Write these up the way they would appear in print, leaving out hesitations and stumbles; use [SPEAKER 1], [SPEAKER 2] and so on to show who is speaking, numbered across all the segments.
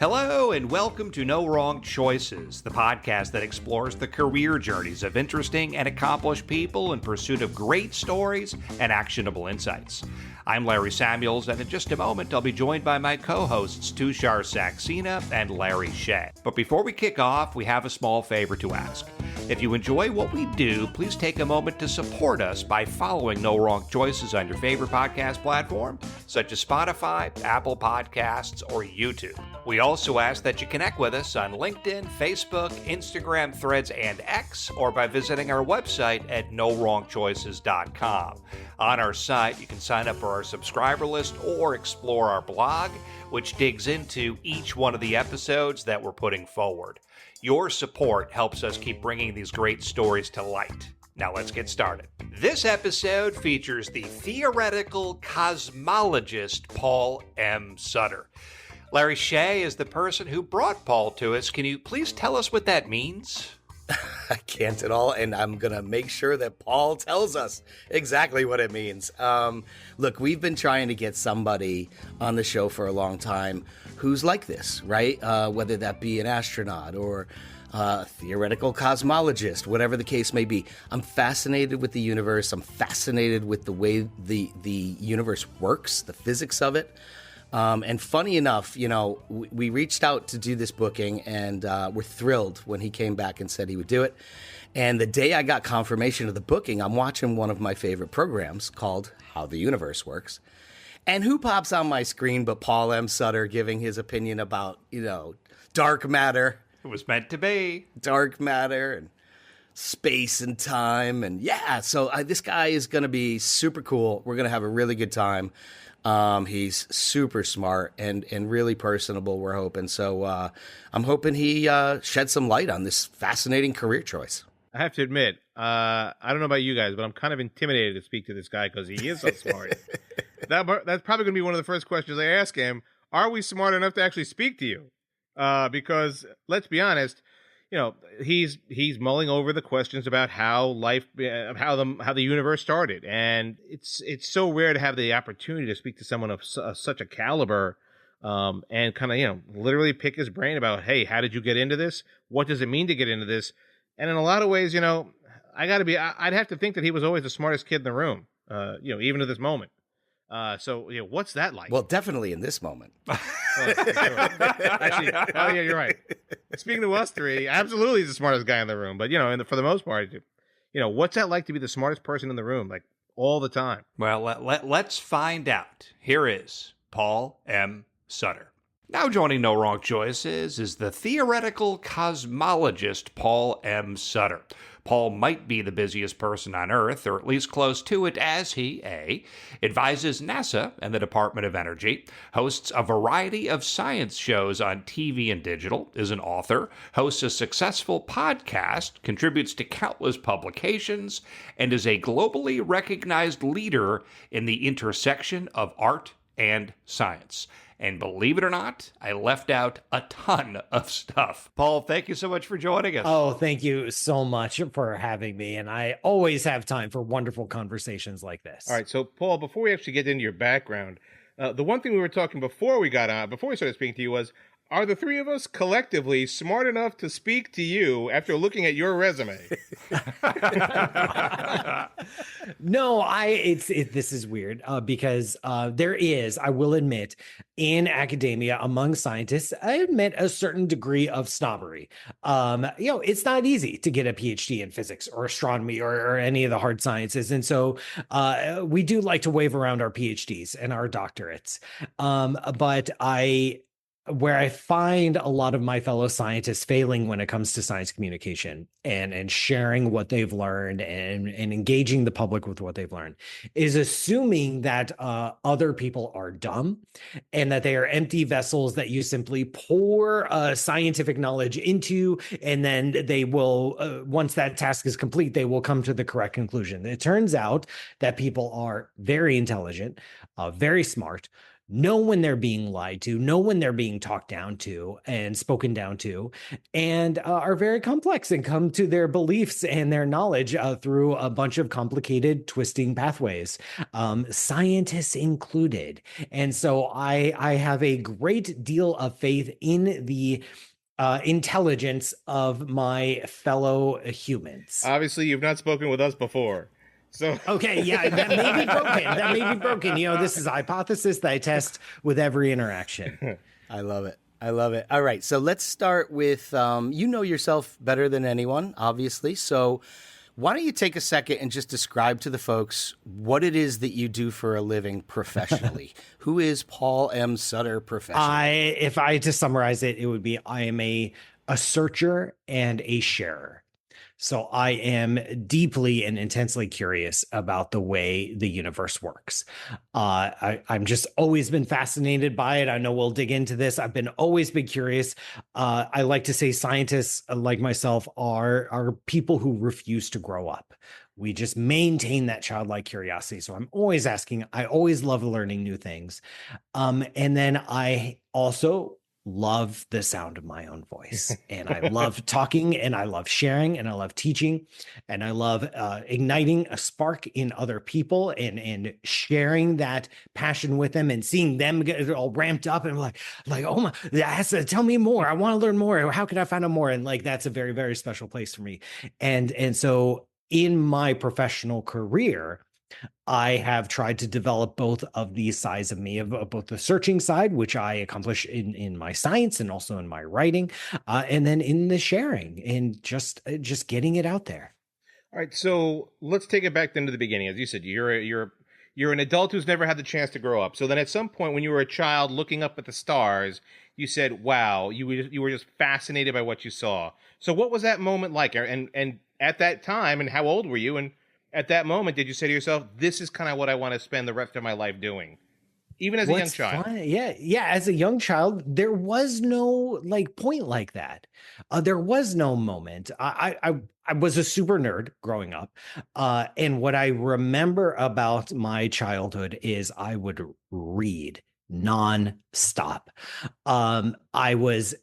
[SPEAKER 1] Hello and welcome to No Wrong Choices, the podcast that explores the career journeys of interesting and accomplished people in pursuit of great stories and actionable insights. I'm Larry Samuels, and in just a moment I'll be joined by my co-hosts Tushar Saxena and Larry Shea. But before we kick off, we have a small favor to ask. If you enjoy what we do, please take a moment to support us by following No Wrong Choices on your favorite podcast platform, such as Spotify, Apple Podcasts, or YouTube. We also ask that you connect with us on LinkedIn, Facebook, Instagram, Threads, and X, or by visiting our website at nowrongchoices.com. On our site, you can sign up for our subscriber list or explore our blog, which digs into each one of the episodes that we're putting forward. Your support helps us keep bringing these great stories to light. Now let's get started. This episode features the theoretical cosmologist Paul M. Sutter. Larry Shea is the person who brought Paul to us. Can you please tell us what that means?
[SPEAKER 2] I can't at all, and I'm going to make sure that Paul tells us exactly what it means. Look, we've been trying to get somebody on the show for a long time who's like this, right? Whether that be an astronaut or a theoretical cosmologist, whatever the case may be. I'm fascinated with the universe. I'm fascinated with the way the universe works, the physics of it. And funny enough, you know, we reached out to do this booking, and we're thrilled when he came back and said he would do it. And the day I got confirmation of the booking, I'm watching one of my favorite programs called How the Universe Works. And who pops on my screen but Paul M. Sutter giving his opinion about, you know, dark matter.
[SPEAKER 1] It was meant to be.
[SPEAKER 2] Dark matter and space and time. And yeah, so this guy is going to be super cool. We're going to have a really good time. He's super smart and really personable, we're hoping. So I'm hoping he sheds some light on this fascinating career choice.
[SPEAKER 3] I have to admit, I don't know about you guys, but I'm kind of intimidated to speak to this guy because he is so smart. That's probably going to be one of the first questions I ask him. Are we smart enough to actually speak to you? Because let's be honest, you know, he's mulling over the questions about how life, how the universe started, and it's so rare to have the opportunity to speak to someone of such a caliber, and kind of, you know, literally pick his brain about, hey, how did you get into this? What does it mean to get into this? And in a lot of ways, you know, I'd have to think that he was always the smartest kid in the room, you know, even to this moment. So, you know, what's that like?
[SPEAKER 2] Well, definitely in this moment.
[SPEAKER 3] Well, actually, oh yeah, you're right. Speaking to us three, absolutely he's the smartest guy in the room. But, you know, for the most part, you know, what's that like to be the smartest person in the room, like all the time?
[SPEAKER 1] Well, let's find out. Here is Paul M. Sutter. Now joining No Wrong Choices is the theoretical cosmologist Paul M. Sutter. Paul might be the busiest person on Earth, or at least close to it, as he, A, advises NASA and the Department of Energy, hosts a variety of science shows on TV and digital, is an author, hosts a successful podcast, contributes to countless publications, and is a globally recognized leader in the intersection of art and science. And believe it or not, I left out a ton of stuff. Paul, thank you so much for joining us.
[SPEAKER 4] Oh, thank you so much for having me. And I always have time for wonderful conversations like this.
[SPEAKER 3] All right. So, Paul, before we actually get into your background, the one thing we were talking before we started speaking to you was, are the three of us collectively smart enough to speak to you after looking at your resume?
[SPEAKER 4] No, this is weird because there is, I will admit, in academia among scientists, I admit a certain degree of snobbery. You know, it's not easy to get a PhD in physics or astronomy or any of the hard sciences. And so we do like to wave around our PhDs and our doctorates. But where I find a lot of my fellow scientists failing when it comes to science communication and sharing what they've learned and engaging the public with what they've learned is assuming that other people are dumb and that they are empty vessels that you simply pour scientific knowledge into, and then they will, once that task is complete, they will come to the correct conclusion. It turns out that people are very intelligent, very smart, know when they're being lied to, know when they're being talked down to and spoken down to, and are very complex and come to their beliefs and their knowledge through a bunch of complicated, twisting pathways, scientists included. And so I have a great deal of faith in the intelligence of my fellow humans.
[SPEAKER 3] Obviously, you've not spoken with us before. So
[SPEAKER 4] okay, yeah, that may be broken. That may be broken. This is a hypothesis that I test with every interaction.
[SPEAKER 2] I love it. I love it. All right, so let's start with you know yourself better than anyone, obviously. So why don't you take a second and just describe to the folks what it is that you do for a living professionally? Who is Paul M. Sutter professionally?
[SPEAKER 4] If I had to summarize it, it would be I am a searcher and a sharer. So I am deeply and intensely curious about the way the universe works. I'm just always been fascinated by it. I know we'll dig into this. I've always been curious. I like to say scientists like myself are people who refuse to grow up. We just maintain that childlike curiosity. So I'm always asking. I always love learning new things. And then I also love the sound of my own voice, and I love talking, and I love sharing, and I love teaching, and I love igniting a spark in other people and sharing that passion with them and seeing them get all ramped up and like, oh my, tell me more. I want to learn more. How can I find out more? And like, that's a very, very special place for me. And so in my professional career, I have tried to develop both of these sides of me, of both the searching side, which I accomplish in my science and also in my writing, and then in the sharing and just getting it out there.
[SPEAKER 3] all right, so let's take it back then to the beginning. As you said, you're an adult who's never had the chance to grow up. So then at some point when you were a child looking up at the stars, you said, wow, you were just fascinated by what you saw. So what was that moment like? And at that time, and how old were you? And at that moment, did you say to yourself, this is kind of what I want to spend the rest of my life doing? Even as a young child.
[SPEAKER 4] Yeah. As a young child, there was no point like that. There was no moment. I was a super nerd growing up. And what I remember about my childhood is I would read nonstop. I was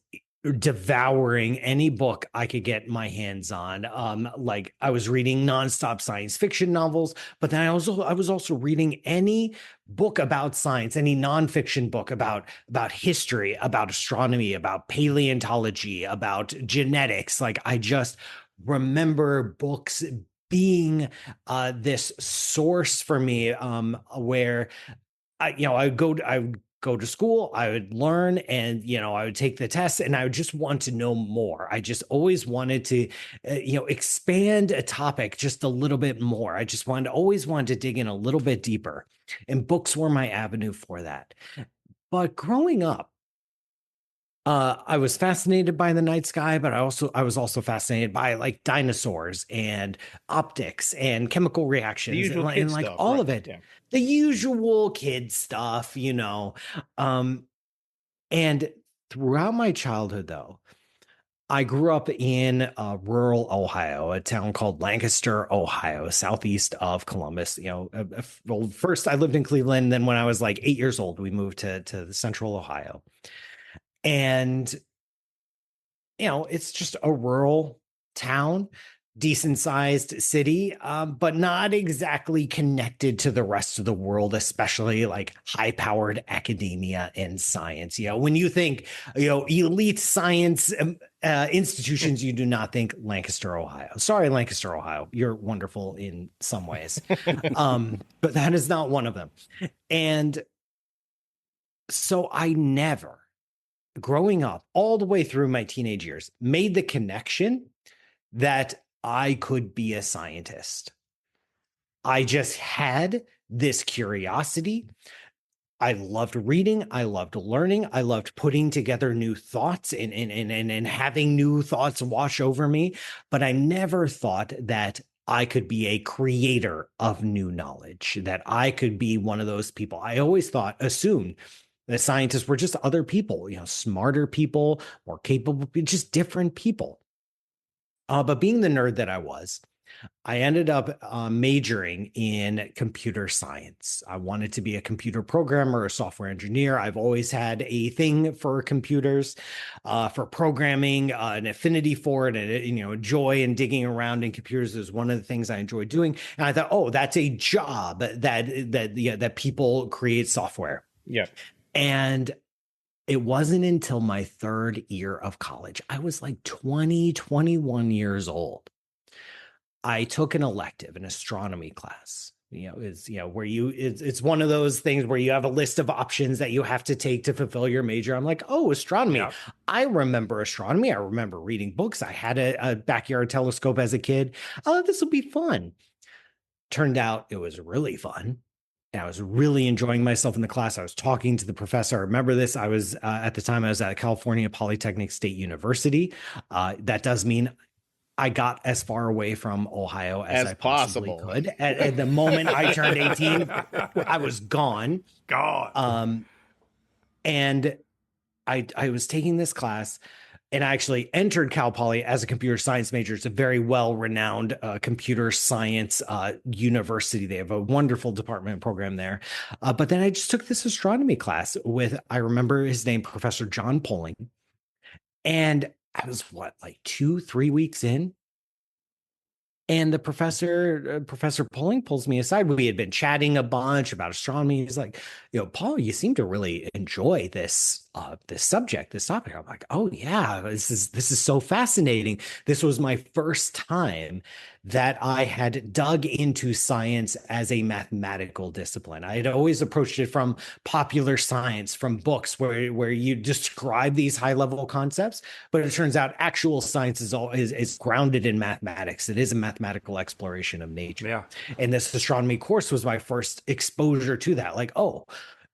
[SPEAKER 4] devouring any book I could get my hands on. Like I was reading nonstop science fiction novels, but then I was also reading any book about science, any nonfiction book about history, about astronomy, about paleontology, about genetics. Like I just remember books being this source for me, where I would go to school, I would learn, and I would take the tests, and I would just want to know more. I just always wanted to expand a topic just a little bit more. I just always wanted to dig in a little bit deeper, and books were my avenue for that. But growing up, I was fascinated by the night sky, but I was also fascinated by like dinosaurs and optics and chemical reactions and like stuff, all of it. Yeah. The usual kid stuff, and throughout my childhood, though, I grew up in rural Ohio, a town called Lancaster, Ohio, southeast of Columbus. Well, first I lived in Cleveland. Then when I was like 8 years old, we moved to central Ohio. And, it's just a rural town, decent sized city, but not exactly connected to the rest of the world, especially like high powered academia and science. When you think, elite science institutions, you do not think Lancaster, Ohio. Sorry, Lancaster, Ohio. You're wonderful in some ways. But that is not one of them. And so I never, growing up all the way through my teenage years, made the connection that I could be a scientist. I just had this curiosity. I loved reading. I loved learning. I loved putting together new thoughts and having new thoughts wash over me. But I never thought that I could be a creator of new knowledge, that I could be one of those people. I always assumed that scientists were just other people, smarter people, more capable, just different people. But being the nerd that I was, I ended up majoring in computer science. I wanted to be a computer programmer, a software engineer. I've always had a thing for computers, for programming, an affinity for it, and joy in digging around in computers is one of the things I enjoy doing. And I thought, oh, that's a job that people create software.
[SPEAKER 3] Yeah.
[SPEAKER 4] And it wasn't until my third year of college, I was like 20, 21 years old. I took an elective, an astronomy class. Where it's one of those things where you have a list of options that you have to take to fulfill your major. I'm like, oh, astronomy. Yeah. I remember astronomy. I remember reading books. I had a backyard telescope as a kid. Oh, this will be fun. Turned out it was really fun. And I was really enjoying myself in the class. I was talking to the professor. I remember this. I was at the time I was at California Polytechnic State University. That does mean I got as far away from Ohio as I possibly could. At the moment I turned 18, I was gone. And I was taking this class, and I actually entered Cal Poly as a computer science major. It's a very well-renowned computer science university. They have a wonderful department program there. But then I just took this astronomy class with, I remember his name, Professor John Poling. And I was like 2-3 weeks in. And the Professor Poling pulls me aside. We had been chatting a bunch about astronomy. He's like, Paul, you seem to really enjoy this subject, this topic. I'm like, oh yeah, this is so fascinating. This was my first time that I had dug into science as a mathematical discipline. I had always approached it from popular science, from books where you describe these high level concepts, but it turns out actual science is grounded in mathematics. It is a mathematical exploration of nature.
[SPEAKER 1] Yeah.
[SPEAKER 4] And this astronomy course was my first exposure to that. Like, oh,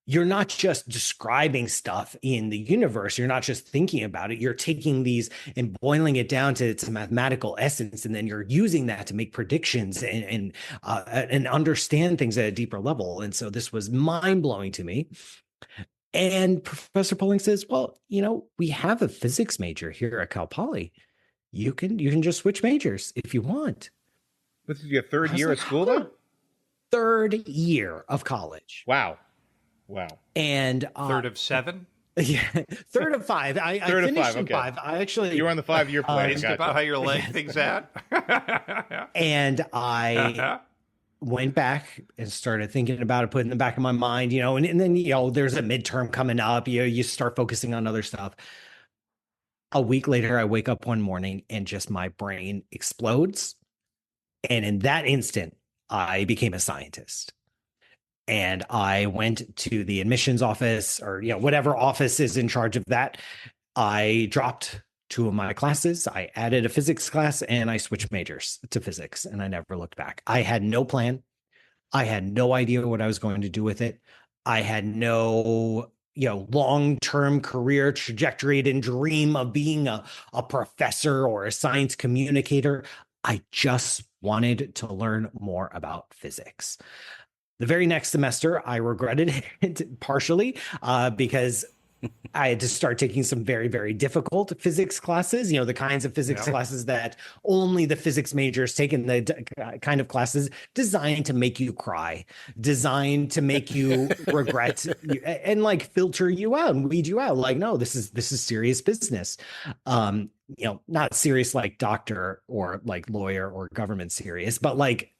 [SPEAKER 4] you're not just describing stuff in the universe. You're not just thinking about it. You're taking these and boiling it down to its mathematical essence, and then you're using that to make predictions and understand things at a deeper level. And so this was mind-blowing to me. And Professor Poling says, well, we have a physics major here at Cal Poly. You can just switch majors if you want.
[SPEAKER 3] This is your third year at school, though?
[SPEAKER 4] Third year of college.
[SPEAKER 3] Wow.
[SPEAKER 4] And
[SPEAKER 1] third of 7?
[SPEAKER 4] Yeah, third of 5. I finished in 5. I actually,
[SPEAKER 3] you were on the 5-year plan.
[SPEAKER 1] Gotcha. About how you're laying things out.
[SPEAKER 4] And I went back and started thinking about it, put it in the back of my mind, and then there's a midterm coming up. You start focusing on other stuff. A week later, I wake up one morning and just my brain explodes. And in that instant, I became a scientist. And I went to the admissions office, or whatever office is in charge of that. I dropped 2 of my classes. I added a physics class, and I switched majors to physics, and I never looked back. I had no plan. I had no idea what I was going to do with it. I had no long-term career trajectory. I didn't dream of being a professor or a science communicator. I just wanted to learn more about physics. The very next semester, I regretted it partially because I had to start taking some very, very difficult physics classes, the kinds of physics classes that only the physics majors take, in the kind of classes designed to make you cry, designed to make you regret and like filter you out and weed you out. Like, no, this is serious business. Not serious like doctor or like lawyer or government serious, but like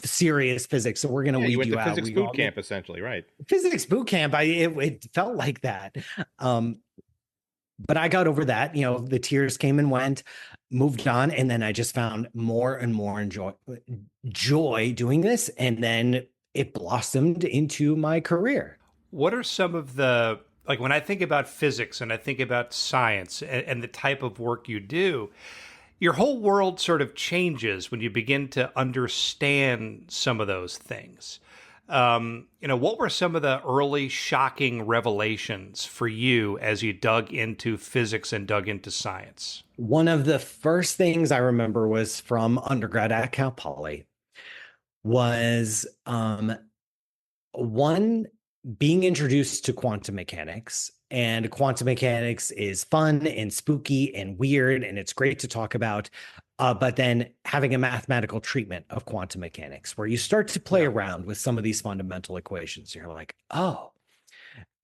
[SPEAKER 4] serious physics. So we're going to weed you out.
[SPEAKER 3] Physics boot camp, essentially, right?
[SPEAKER 4] Physics boot camp. It felt like that. But I got over that. The tears came and went, moved on, and then I just found more and more joy doing this, and then it blossomed into my career.
[SPEAKER 1] What are some of the, like, when I think about physics and I think about science and the type of work you do, your whole world sort of changes when you begin to understand some of those things. What were some of the early shocking revelations for you as you dug into physics and dug into science?
[SPEAKER 4] One of the first things I remember was from undergrad at Cal Poly was being introduced to quantum mechanics. And quantum mechanics is fun and spooky and weird, and it's great to talk about. but then having a mathematical treatment of quantum mechanics where you start to play around with some of these fundamental equations. You're like, oh,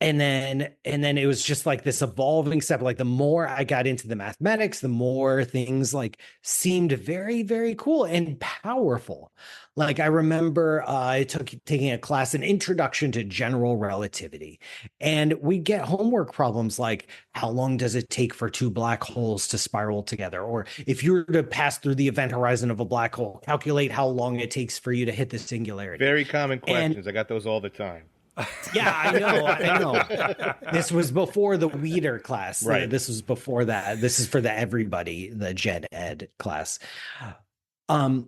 [SPEAKER 4] and then it was just like this evolving step. Like the more I got into the mathematics, the more things like seemed very, very cool and powerful. Like I remember I took taking a class, an introduction to general relativity, and we get homework problems like how long does it take for two black holes to spiral together, or if you were to pass through the event horizon of a black hole, calculate how long it takes for you to hit the singularity.
[SPEAKER 3] Very common questions. I got those all the time.
[SPEAKER 4] Yeah, I know. This was before the Weeder class.
[SPEAKER 3] Right.
[SPEAKER 4] This was before that. This is for the everybody, the gen ed class. And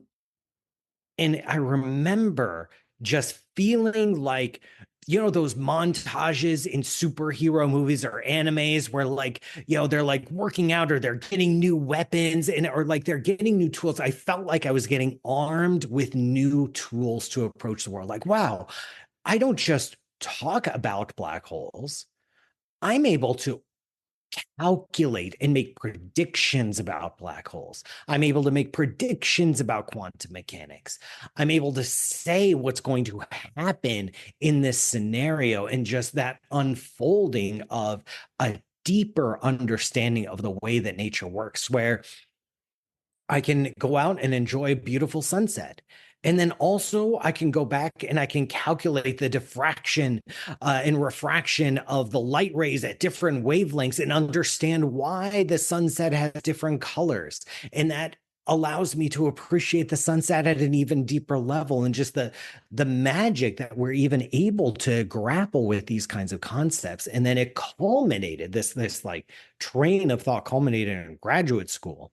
[SPEAKER 4] I remember just feeling like, those montages in superhero movies or animes where like, they're like working out or they're getting new weapons or like they're getting new tools. I felt like I was getting armed with new tools to approach the world. Like, wow, I don't just talk about black holes. I'm able to calculate and make predictions about black holes. I'm able to make predictions about quantum mechanics. I'm able to say what's going to happen in this scenario, and just that unfolding of a deeper understanding of the way that nature works, where I can go out and enjoy a beautiful sunset. And then also I can go back and I can calculate the diffraction and refraction of the light rays at different wavelengths and understand why the sunset has different colors. And that allows me to appreciate the sunset at an even deeper level, and just the magic that we're even able to grapple with these kinds of concepts. And then it culminated, this like train of thought culminated in graduate school,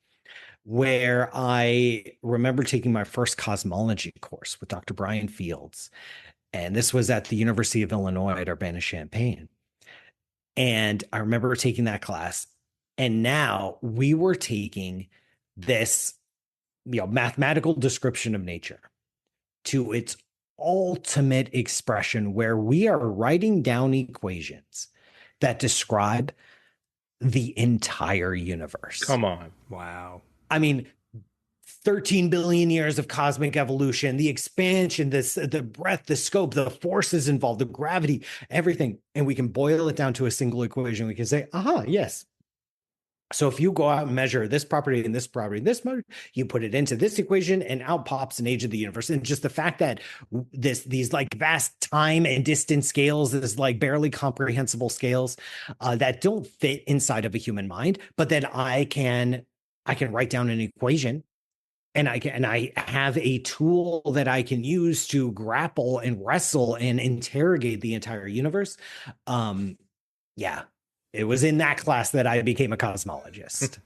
[SPEAKER 4] where I remember taking my first cosmology course with Dr. Brian Fields. And this was at the University of Illinois at Urbana-Champaign. And I remember taking that class. And now we were taking this, mathematical description of nature to its ultimate expression, where we are writing down equations that describe the entire universe.
[SPEAKER 3] Come on.
[SPEAKER 1] Wow.
[SPEAKER 4] I mean, 13 billion years of cosmic evolution, the expansion, the breadth, the scope, the forces involved, the gravity, everything. And we can boil it down to a single equation. We can say, yes. So if you go out and measure this property and this property and this property, you put it into this equation and out pops an age of the universe. And just the fact that these like vast time and distance scales, this like barely comprehensible scales that don't fit inside of a human mind, but then I can write down an equation, and I have a tool that I can use to grapple and wrestle and interrogate the entire universe. It was in that class that I became a cosmologist.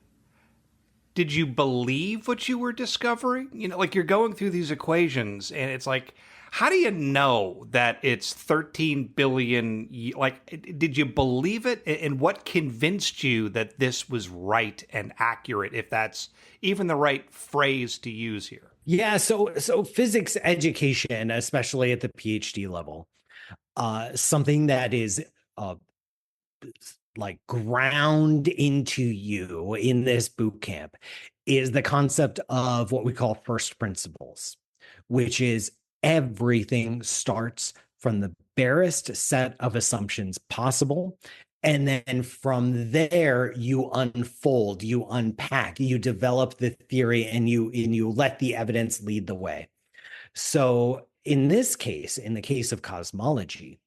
[SPEAKER 1] Did you believe what you were discovering? Like you're going through these equations and it's like, how do you know that it's 13 billion? Like, did you believe it? And what convinced you that this was right and accurate, if that's even the right phrase to use here?
[SPEAKER 4] Yeah. So physics education, especially at the PhD level, something that is like ground into you in this boot camp is the concept of what we call first principles, which is everything starts from the barest set of assumptions possible. And then from there, you unfold, you unpack, you develop the theory, and you let the evidence lead the way. So in this case, in the case of cosmology,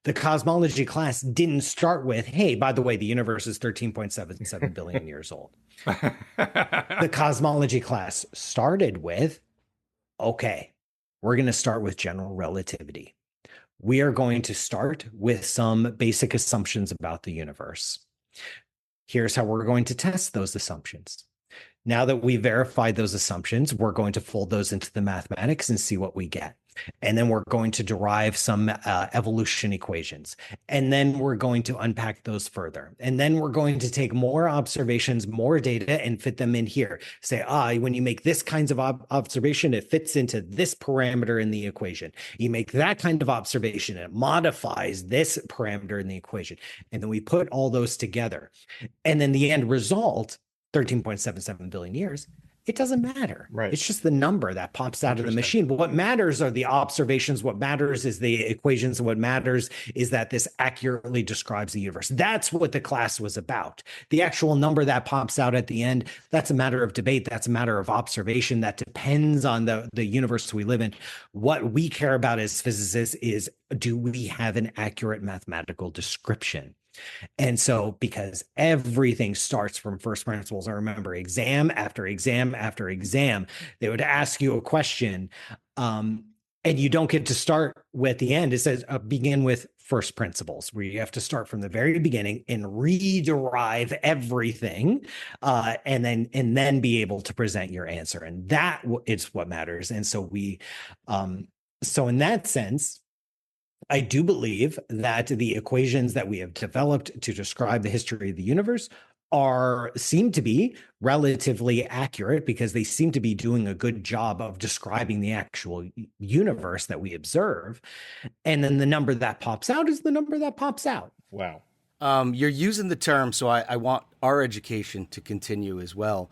[SPEAKER 4] the cosmology class didn't start with, hey, by the way, the universe is 13.77 billion years old. The cosmology class started with, okay, we're going to start with general relativity. We are going to start with some basic assumptions about the universe. Here's how we're going to test those assumptions. Now that we verified those assumptions, we're going to fold those into the mathematics and see what we get. And then we're going to derive some evolution equations. And then we're going to unpack those further. And then we're going to take more observations, more data, and fit them in here. Say, when you make this kinds of observation, it fits into this parameter in the equation. You make that kind of observation, it modifies this parameter in the equation. And then we put all those together. And then the end result, 13.77 billion years, it doesn't matter.
[SPEAKER 3] Right.
[SPEAKER 4] It's just the number that pops out of the
[SPEAKER 3] Interesting.
[SPEAKER 4] machine. But what matters are the observations. What matters is the equations. And what matters is that this accurately describes the universe. That's what the class was about. The actual number that pops out at the end, that's a matter of debate. That's a matter of observation. That depends on the universe we live in. What we care about as physicists is, do we have an accurate mathematical description? And so, because everything starts from first principles, I remember exam after exam after exam, they would ask you a question, and you don't get to start with the end. It says begin with first principles, where you have to start from the very beginning and re-derive everything, and then be able to present your answer. And that is what matters. And so so in that sense, I do believe that the equations that we have developed to describe the history of the universe seem to be relatively accurate, because they seem to be doing a good job of describing the actual universe that we observe. And then the number that pops out is the number that pops out.
[SPEAKER 3] Wow.
[SPEAKER 2] You're using the term, so I want our education to continue as well.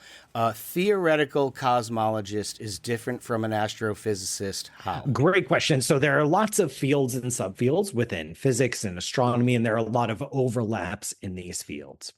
[SPEAKER 2] Theoretical cosmologist is different from an astrophysicist. How?
[SPEAKER 4] Great question. So there are lots of fields and subfields within physics and astronomy, and there are a lot of overlaps in these fields.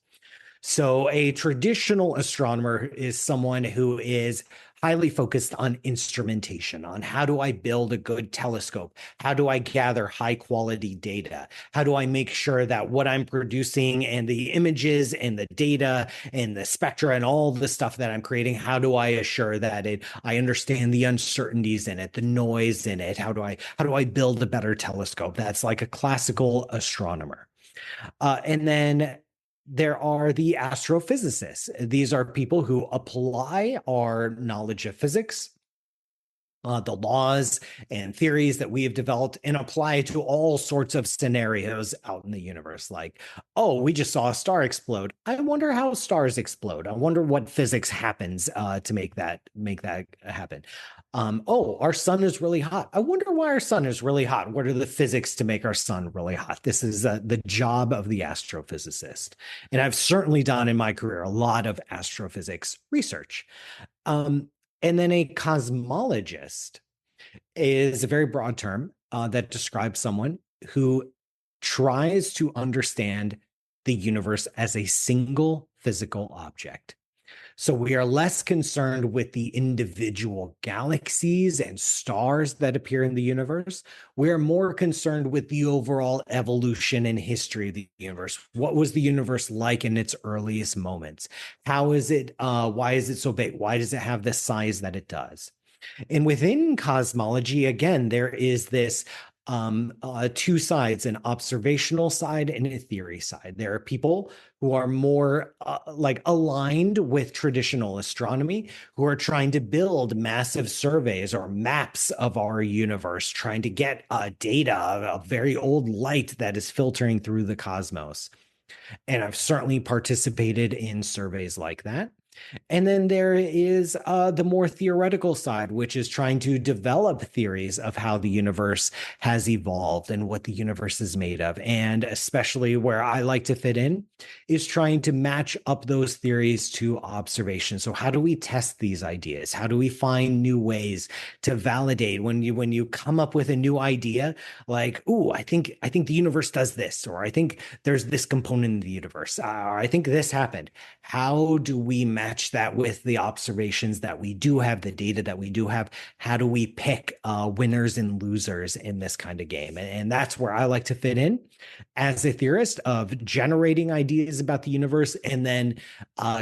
[SPEAKER 4] So a traditional astronomer is someone who is highly focused on instrumentation, on how do I build a good telescope? How do I gather high quality data? How do I make sure that what I'm producing and the images and the data and the spectra and all the stuff that I'm creating, how do I assure that I understand the uncertainties in it, the noise in it? How do I build a better telescope? That's like a classical astronomer. And then there are the astrophysicists. These are people who apply our knowledge of physics, the laws and theories that we have developed, and apply it to all sorts of scenarios out in the universe. Like, oh, we just saw a star explode. I wonder how stars explode. I wonder what physics happens to make that happen. Oh, our sun is really hot. I wonder why our sun is really hot. What are the physics to make our sun really hot? This is the job of the astrophysicist. And I've certainly done in my career a lot of astrophysics research. And then a cosmologist is a very broad term that describes someone who tries to understand the universe as a single physical object. So we are less concerned with the individual galaxies and stars that appear in the universe. We're more concerned with the overall evolution and history of the universe. What was the universe like in its earliest moments? How is it? Why is it so big? Why does it have the size that it does? And within cosmology, again, there is this two sides, an observational side and a theory side. There are people who are more aligned with traditional astronomy, who are trying to build massive surveys or maps of our universe, trying to get data of very old light that is filtering through the cosmos. And I've certainly participated in surveys like that. And then there is the more theoretical side, which is trying to develop theories of how the universe has evolved and what the universe is made of. And especially where I like to fit in is trying to match up those theories to observation. So how do we test these ideas? How do we find new ways to validate when you come up with a new idea, like, ooh, I think the universe does this, or I think there's this component in the universe, or I think this happened. How do we match that with the observations that we do have, the data that we do have? How do we pick winners and losers in this kind of game? And that's where I like to fit in as a theorist, of generating ideas about the universe and then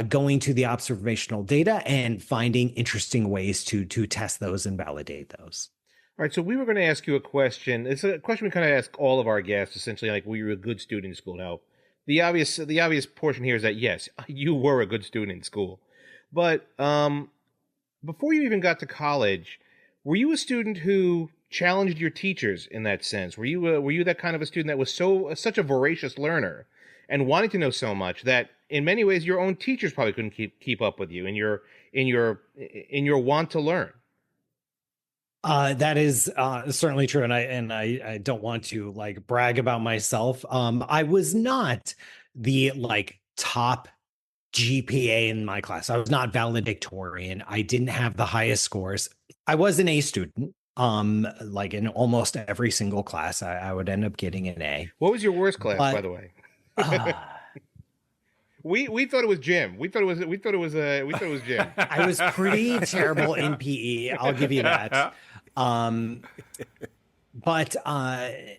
[SPEAKER 4] going to the observational data and finding interesting ways to test those and validate those.
[SPEAKER 3] All right, so we were going to ask you a question. It's a question we kind of ask all of our guests, essentially, like, were you a good student in school? Now, the obvious portion here is that, yes, you were a good student in school. But before you even got to college, were you a student who challenged your teachers in that sense? Were you that kind of a student that was such a voracious learner and wanted to know so much that in many ways your own teachers probably couldn't keep up with you in your want to learn?
[SPEAKER 4] That is certainly true, and I don't want to brag about myself. I was not the top GPA in my class. I was not valedictorian. I didn't have the highest scores. I was an A student. Like in almost every single class, I would end up getting an A.
[SPEAKER 3] What was your worst class, by
[SPEAKER 4] But
[SPEAKER 3] the way?
[SPEAKER 4] uh,
[SPEAKER 3] We thought it was gym. We thought it was gym.
[SPEAKER 4] I was pretty terrible in PE. I'll give you that. But I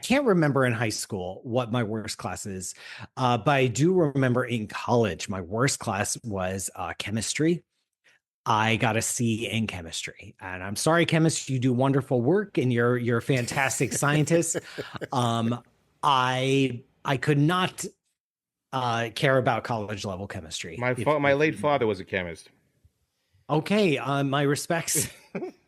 [SPEAKER 4] can't remember in high school what my worst class is, but I do remember in college, my worst class was chemistry. I got a C in chemistry, and I'm sorry, chemists, you do wonderful work, and you're a fantastic scientist. I could not care about college level chemistry.
[SPEAKER 3] My late father was a chemist.
[SPEAKER 4] Okay, my respects.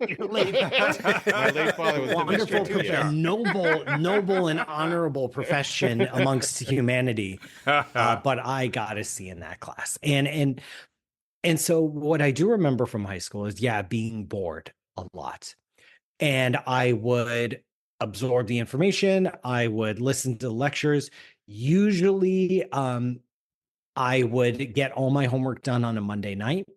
[SPEAKER 4] Your late
[SPEAKER 3] My late father was a
[SPEAKER 4] wonderful,
[SPEAKER 3] chemist. Yeah.
[SPEAKER 4] noble, and honorable profession amongst humanity. But I got a C in that class, and so what I do remember from high school is, being bored a lot, and I would absorb the information. I would listen to lectures. Usually, I would get all my homework done on a Monday night.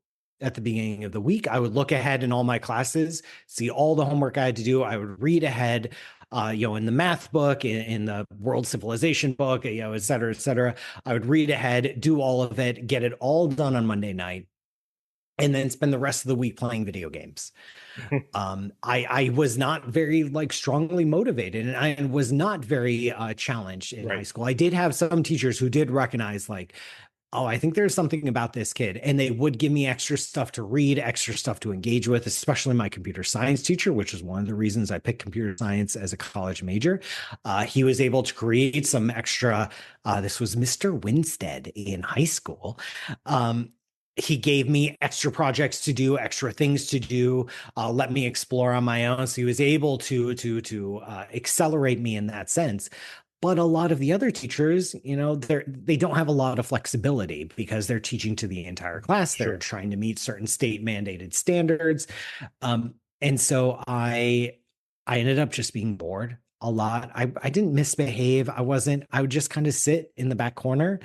[SPEAKER 4] At the beginning of the week, I would look ahead in all my classes, see all the homework I had to do. I would read ahead, in the math book, in the world civilization book, et cetera, et cetera. I would read ahead, do all of it, get it all done on Monday night, and then spend the rest of the week playing video games. I was not very strongly motivated, and I was not very challenged in high school. I did have some teachers who did recognize oh, I think there's something about this kid. And they would give me extra stuff to read, extra stuff to engage with, especially my computer science teacher, which is one of the reasons I picked computer science as a college major. He was able to create some extra, this was Mr. Winstead in high school. He gave me extra projects to do, extra things to do, let me explore on my own. So he was able to accelerate me in that sense. But a lot of the other teachers, they don't have a lot of flexibility because they're teaching to the entire class. They're trying to meet certain state mandated standards. And so I ended up just being bored a lot. I didn't misbehave. I would just kind of sit in the back corner,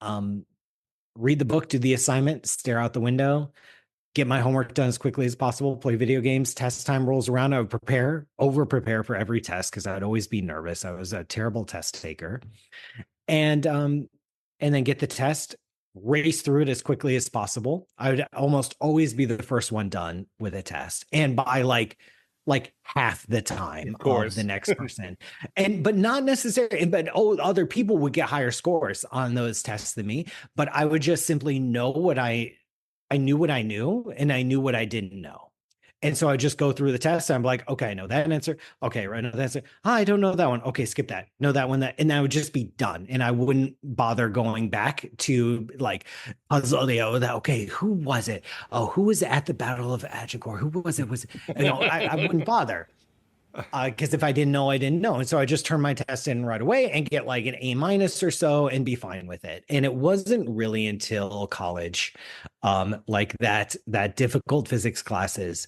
[SPEAKER 4] read the book, do the assignment, stare out the window, get my homework done as quickly as possible, play video games. Test time rolls around. I would over prepare for every test because I'd always be nervous. I was a terrible test taker. And then get the test, race through it as quickly as possible. I would almost always be the first one done with a test. And by like half the time of the next person. But not necessarily, other people would get higher scores on those tests than me, but I would just simply know I knew what I knew, and I knew what I didn't know. And so I just go through the test. And I'm like, okay, I know that answer. Okay, right, I know that answer. I don't know that one. Okay, skip that. Know that one, and I would just be done. And I wouldn't bother going back to okay, who was it? Oh, who was at the Battle of Agincourt? Who was it? I wouldn't bother. Because if I didn't know, I didn't know. And so I just turn my test in right away and get an A- or so and be fine with it. And it wasn't really until college, that difficult physics classes,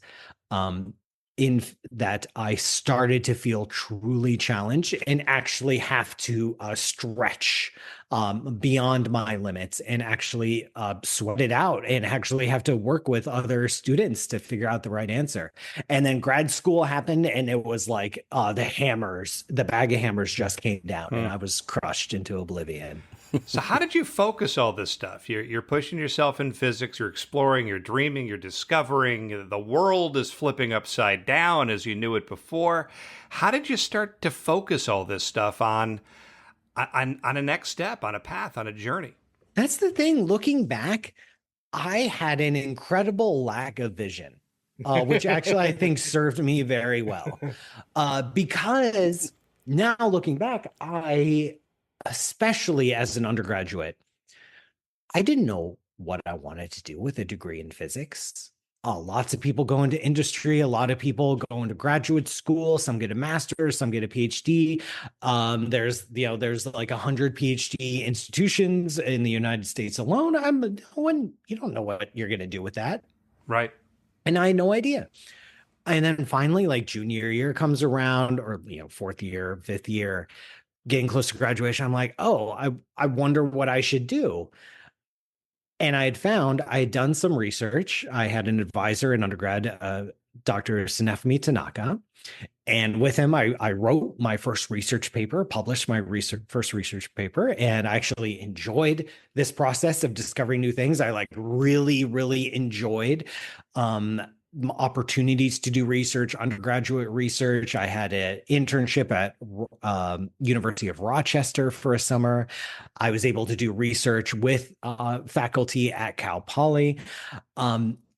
[SPEAKER 4] in that I started to feel truly challenged and actually have to stretch beyond my limits and actually sweat it out and actually have to work with other students to figure out the right answer. And then grad school happened, and it was the bag of hammers just came down, and I was crushed into oblivion.
[SPEAKER 1] So how did you focus all this stuff? You're pushing yourself in physics, you're exploring, you're dreaming, you're discovering. The world is flipping upside down as you knew it before. How did you start to focus all this stuff on a next step, on a path, on a journey?
[SPEAKER 4] That's the thing. Looking back, I had an incredible lack of vision, which actually I think served me very well. Because now looking back, especially as an undergraduate, I didn't know what I wanted to do with a degree in physics. Lots of people go into industry. A lot of people go into graduate school. Some get a master's, some get a PhD. There's 100 PhD institutions in the United States alone. You don't know what you're going to do with that.
[SPEAKER 1] Right.
[SPEAKER 4] And I had no idea. And then finally, junior year comes around, or fourth year, fifth year, getting close to graduation, I'm like, oh, I wonder what I should do. And I had done some research. I had an advisor in undergrad, Dr. Sanefumi Tanaka. And with him, I wrote my first research paper, published my first research paper, and I actually enjoyed this process of discovering new things. I like really, really enjoyed opportunities to do research, undergraduate research. I had an internship at University of Rochester for a summer. I was able to do research with faculty at Cal Poly.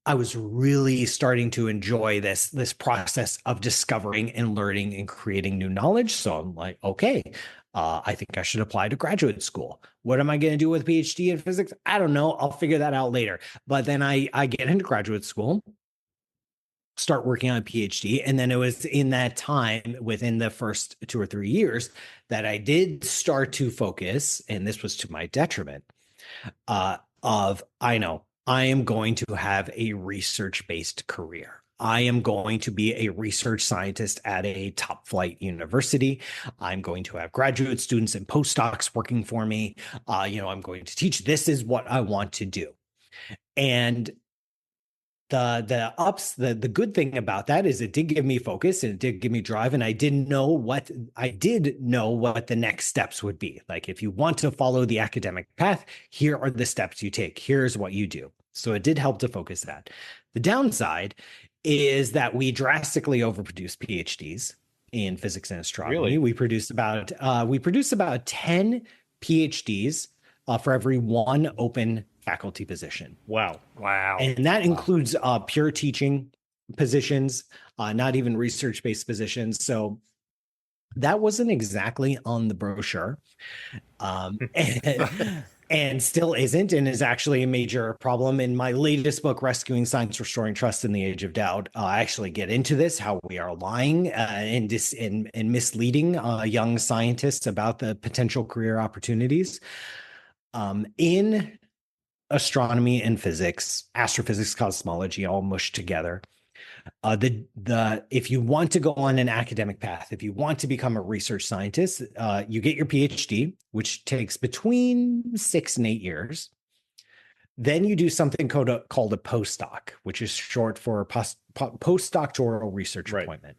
[SPEAKER 4] I was really starting to enjoy this process of discovering and learning and creating new knowledge. So I'm like, okay, I think I should apply to graduate school. What am I going to do with a PhD in physics? I don't know. I'll figure that out later. But then I get into graduate school, start working on a PhD. And then it was in that time, within the first 2 or 3 years, that I did start to focus, and this was to my detriment, I know I am going to have a research-based career. I am going to be a research scientist at a top flight university. I'm going to have graduate students and postdocs working for me. I'm going to teach. This is what I want to do. And the good thing about that is it did give me focus and it did give me drive, and I did know what the next steps would be. Like, if you want to follow the academic path, here are the steps you take. Here's what you do. So it did help to focus that. The downside is that we drastically overproduce PhDs in physics and astronomy.
[SPEAKER 3] Really?
[SPEAKER 4] We produce about 10 PhDs for every one open faculty position.
[SPEAKER 3] Wow.
[SPEAKER 4] And that includes pure teaching positions, not even research-based positions. So that wasn't exactly on the brochure, and still isn't, and is actually a major problem. In my latest book, Rescuing Science, Restoring Trust in the Age of Doubt, I actually get into this, how we are lying and misleading young scientists about the potential career opportunities. In astronomy and physics, astrophysics, cosmology, all mushed together. If you want to go on an academic path, if you want to become a research scientist, you get your PhD, which takes between 6 and 8 years. Then you do something called a postdoc, which is short for postdoctoral research appointment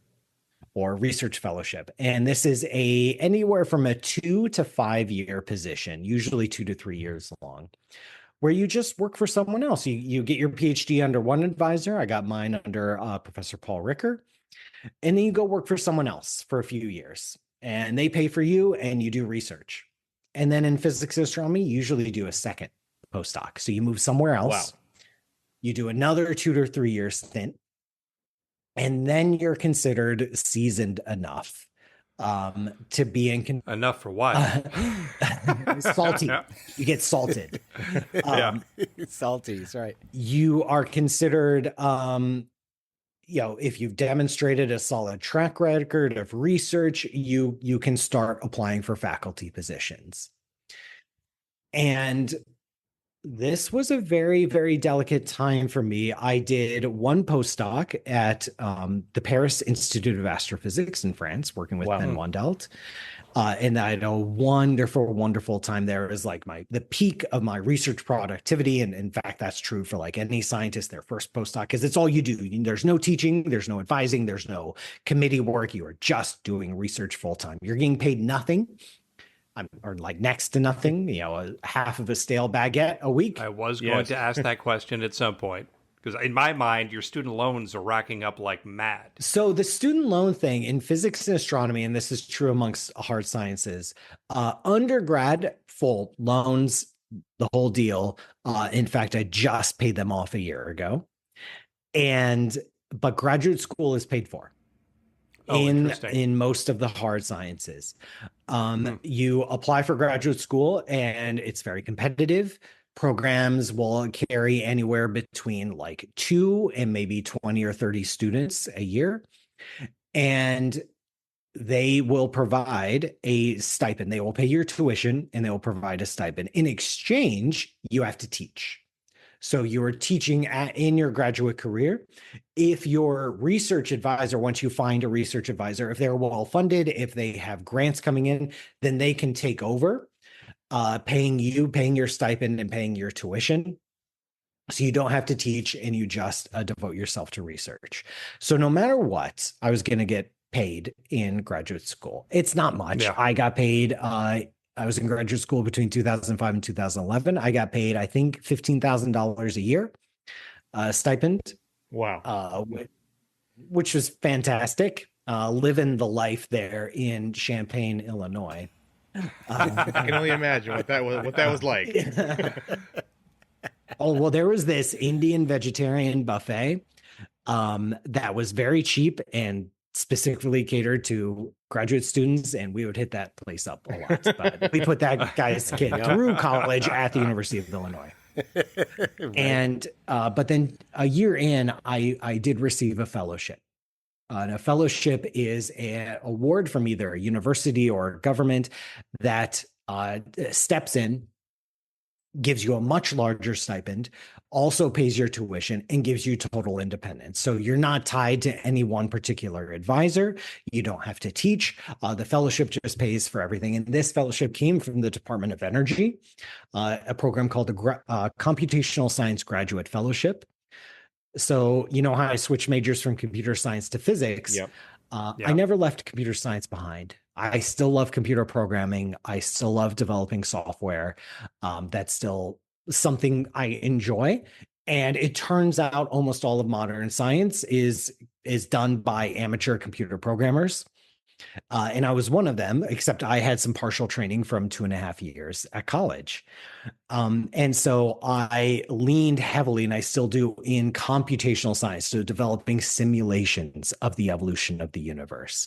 [SPEAKER 4] or research fellowship. And this is anywhere from a 2 to 5 year position, usually 2 to 3 years long, where you just work for someone else. You get your PhD under one advisor. I got mine under Professor Paul Ricker. And then you go work for someone else for a few years. And they pay for you and you do research. And then in physics and astronomy, you usually do a second postdoc. So you move somewhere else. Wow. You do another 2 to 3 year stint. And then you're considered seasoned enough to be in
[SPEAKER 1] enough for what?
[SPEAKER 4] Salty. You get salted.
[SPEAKER 2] Salty, that's right.
[SPEAKER 4] You are considered, if you've demonstrated a solid track record of research, you can start applying for faculty positions. And this was a very, very delicate time for me. I did one postdoc at the Paris Institute of Astrophysics in France, working with Ben Wandelt. And I had a wonderful, wonderful time there. It was like the peak of my research productivity. And in fact, that's true for like any scientist, their first postdoc, because it's all you do. There's no teaching, there's no advising, there's no committee work. You are just doing research full time. You're getting paid nothing. Or like next to nothing, a half of a stale baguette a week.
[SPEAKER 1] I was going to ask that question at some point, because in my mind, your student loans are racking up like mad.
[SPEAKER 4] So the student loan thing in physics and astronomy, and this is true amongst hard sciences, undergrad full loans, the whole deal. In fact, I just paid them off a year ago. But graduate school is paid for. In most of the hard sciences. You apply for graduate school and it's very competitive. Programs will carry anywhere between like 2 and maybe 20 or 30 students a year. And they will provide a stipend. They will pay your tuition and they will provide a stipend. In exchange, you have to teach. So you are teaching in your graduate career. If your research advisor, once you find a research advisor, if they're well funded, if they have grants coming in, then they can take over, paying your stipend and paying your tuition. So you don't have to teach and you just devote yourself to research. So no matter what, I was going to get paid in graduate school. It's not much.
[SPEAKER 1] Yeah.
[SPEAKER 4] I got paid. I was in graduate school between 2005 and 2011. I got paid, I think, $15,000 a year stipend.
[SPEAKER 3] Wow.
[SPEAKER 4] Which was fantastic. Living the life there in Champaign, Illinois.
[SPEAKER 3] I can only imagine what that was like.
[SPEAKER 4] Oh, well, there was this Indian vegetarian buffet that was very cheap and specifically catered to graduate students, and we would hit that place up a lot. But we put that guy's kid through college at the University of Illinois.
[SPEAKER 2] Right.
[SPEAKER 4] And but then a year in, I did receive a fellowship. And a fellowship is an award from either a university or government that steps in, gives you a much larger stipend, also pays your tuition, and gives you total independence. So you're not tied to any one particular advisor. You don't have to teach. The fellowship just pays for everything. And this fellowship came from the Department of Energy, a program called the Computational Science Graduate Fellowship. So you know how I switched majors from computer science to physics?
[SPEAKER 3] Yep.
[SPEAKER 4] I never left computer science behind. I still love computer programming. I still love developing software. That's still something I enjoy. And it turns out almost all of modern science is done by amateur computer programmers. And I was one of them, except I had some partial training from 2.5 years at college. And so I leaned heavily, and I still do, in computational science, so developing simulations of the evolution of the universe,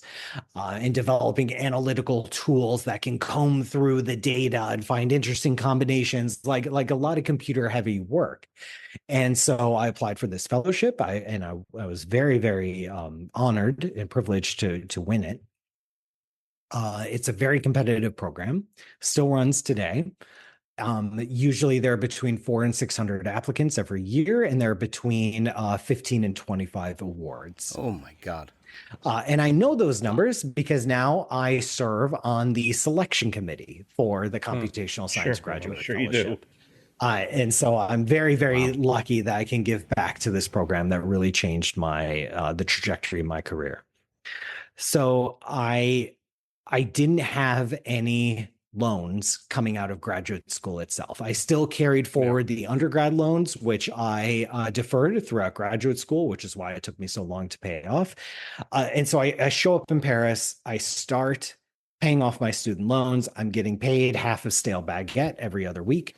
[SPEAKER 4] and developing analytical tools that can comb through the data and find interesting combinations, like a lot of computer heavy work. And so I applied for this fellowship. I was very, very honored and privileged to win it. It's a very competitive program, still runs today. Usually there are between 400 and 600 applicants every year, and there are between 15 and 25 awards.
[SPEAKER 2] Oh my God.
[SPEAKER 4] And I know those numbers because now I serve on the selection committee for the Computational Science Graduate Fellowship.
[SPEAKER 3] You do.
[SPEAKER 4] And so I'm very, very lucky that I can give back to this program that really changed the trajectory of my career. So I didn't have any loans coming out of graduate school itself. I still carried forward the undergrad loans, which I deferred throughout graduate school, which is why it took me so long to pay off. And so I show up in Paris. I start paying off my student loans. I'm getting paid half a stale baguette every other week.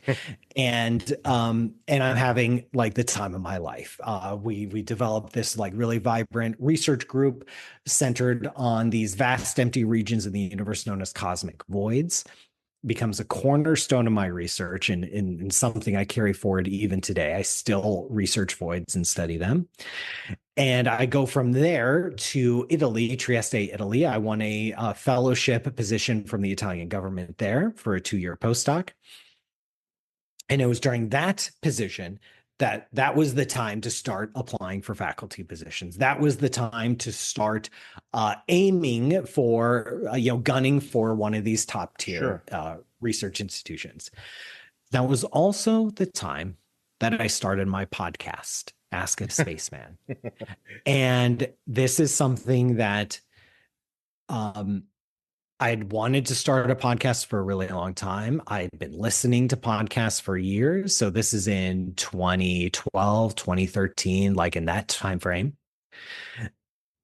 [SPEAKER 4] And I'm having like the time of my life. We developed this like really vibrant research group centered on these vast empty regions in the universe known as cosmic voids. Becomes a cornerstone of my research and something I carry forward even today. I still research voids and study them. And I go from there to Italy, Trieste, Italy. I won a fellowship position from the Italian government there for a 2-year postdoc. And it was during that position that was the time to start applying for faculty positions. That was the time to start aiming for, gunning for one of these top tier research institutions. That was also the time that I started my podcast, Ask a Spaceman. And this is something that I'd wanted to start a podcast for a really long time. I'd been listening to podcasts for years. So this is in 2012, 2013, like in that time frame.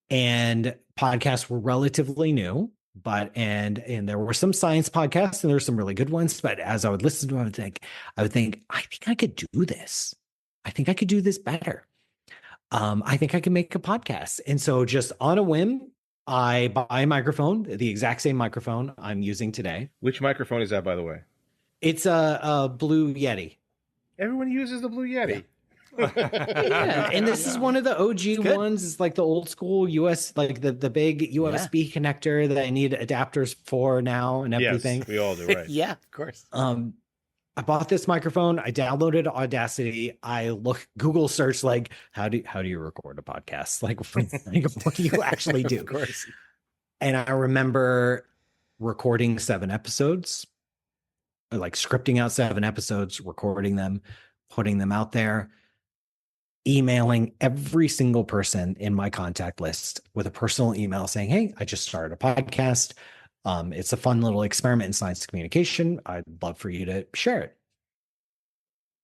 [SPEAKER 4] And podcasts were relatively new, and there were some science podcasts and there were some really good ones. But as I would listen to them, I would think, I think I could do this. I think I could do this better. I think I can make a podcast. And so just on a whim, I buy a microphone, the exact same microphone I'm using today.
[SPEAKER 3] Which microphone is that, by the way?
[SPEAKER 4] It's a Blue Yeti.
[SPEAKER 3] Everyone uses the Blue Yeti.
[SPEAKER 4] Yeah, and this is one of the OG ones. It's like the old school US, like the big USB connector that I need adapters for now and everything.
[SPEAKER 3] Yes, we all do, right?
[SPEAKER 2] Yeah, of course.
[SPEAKER 4] I bought this microphone. I downloaded Audacity. I Google search like how do you record a podcast? Like, what do you actually do?
[SPEAKER 2] Of course.
[SPEAKER 4] And I remember recording 7 episodes, like scripting out 7 episodes, recording them, putting them out there, emailing every single person in my contact list with a personal email saying, "Hey, I just started a podcast. It's a fun little experiment in science communication. I'd love for you to share it."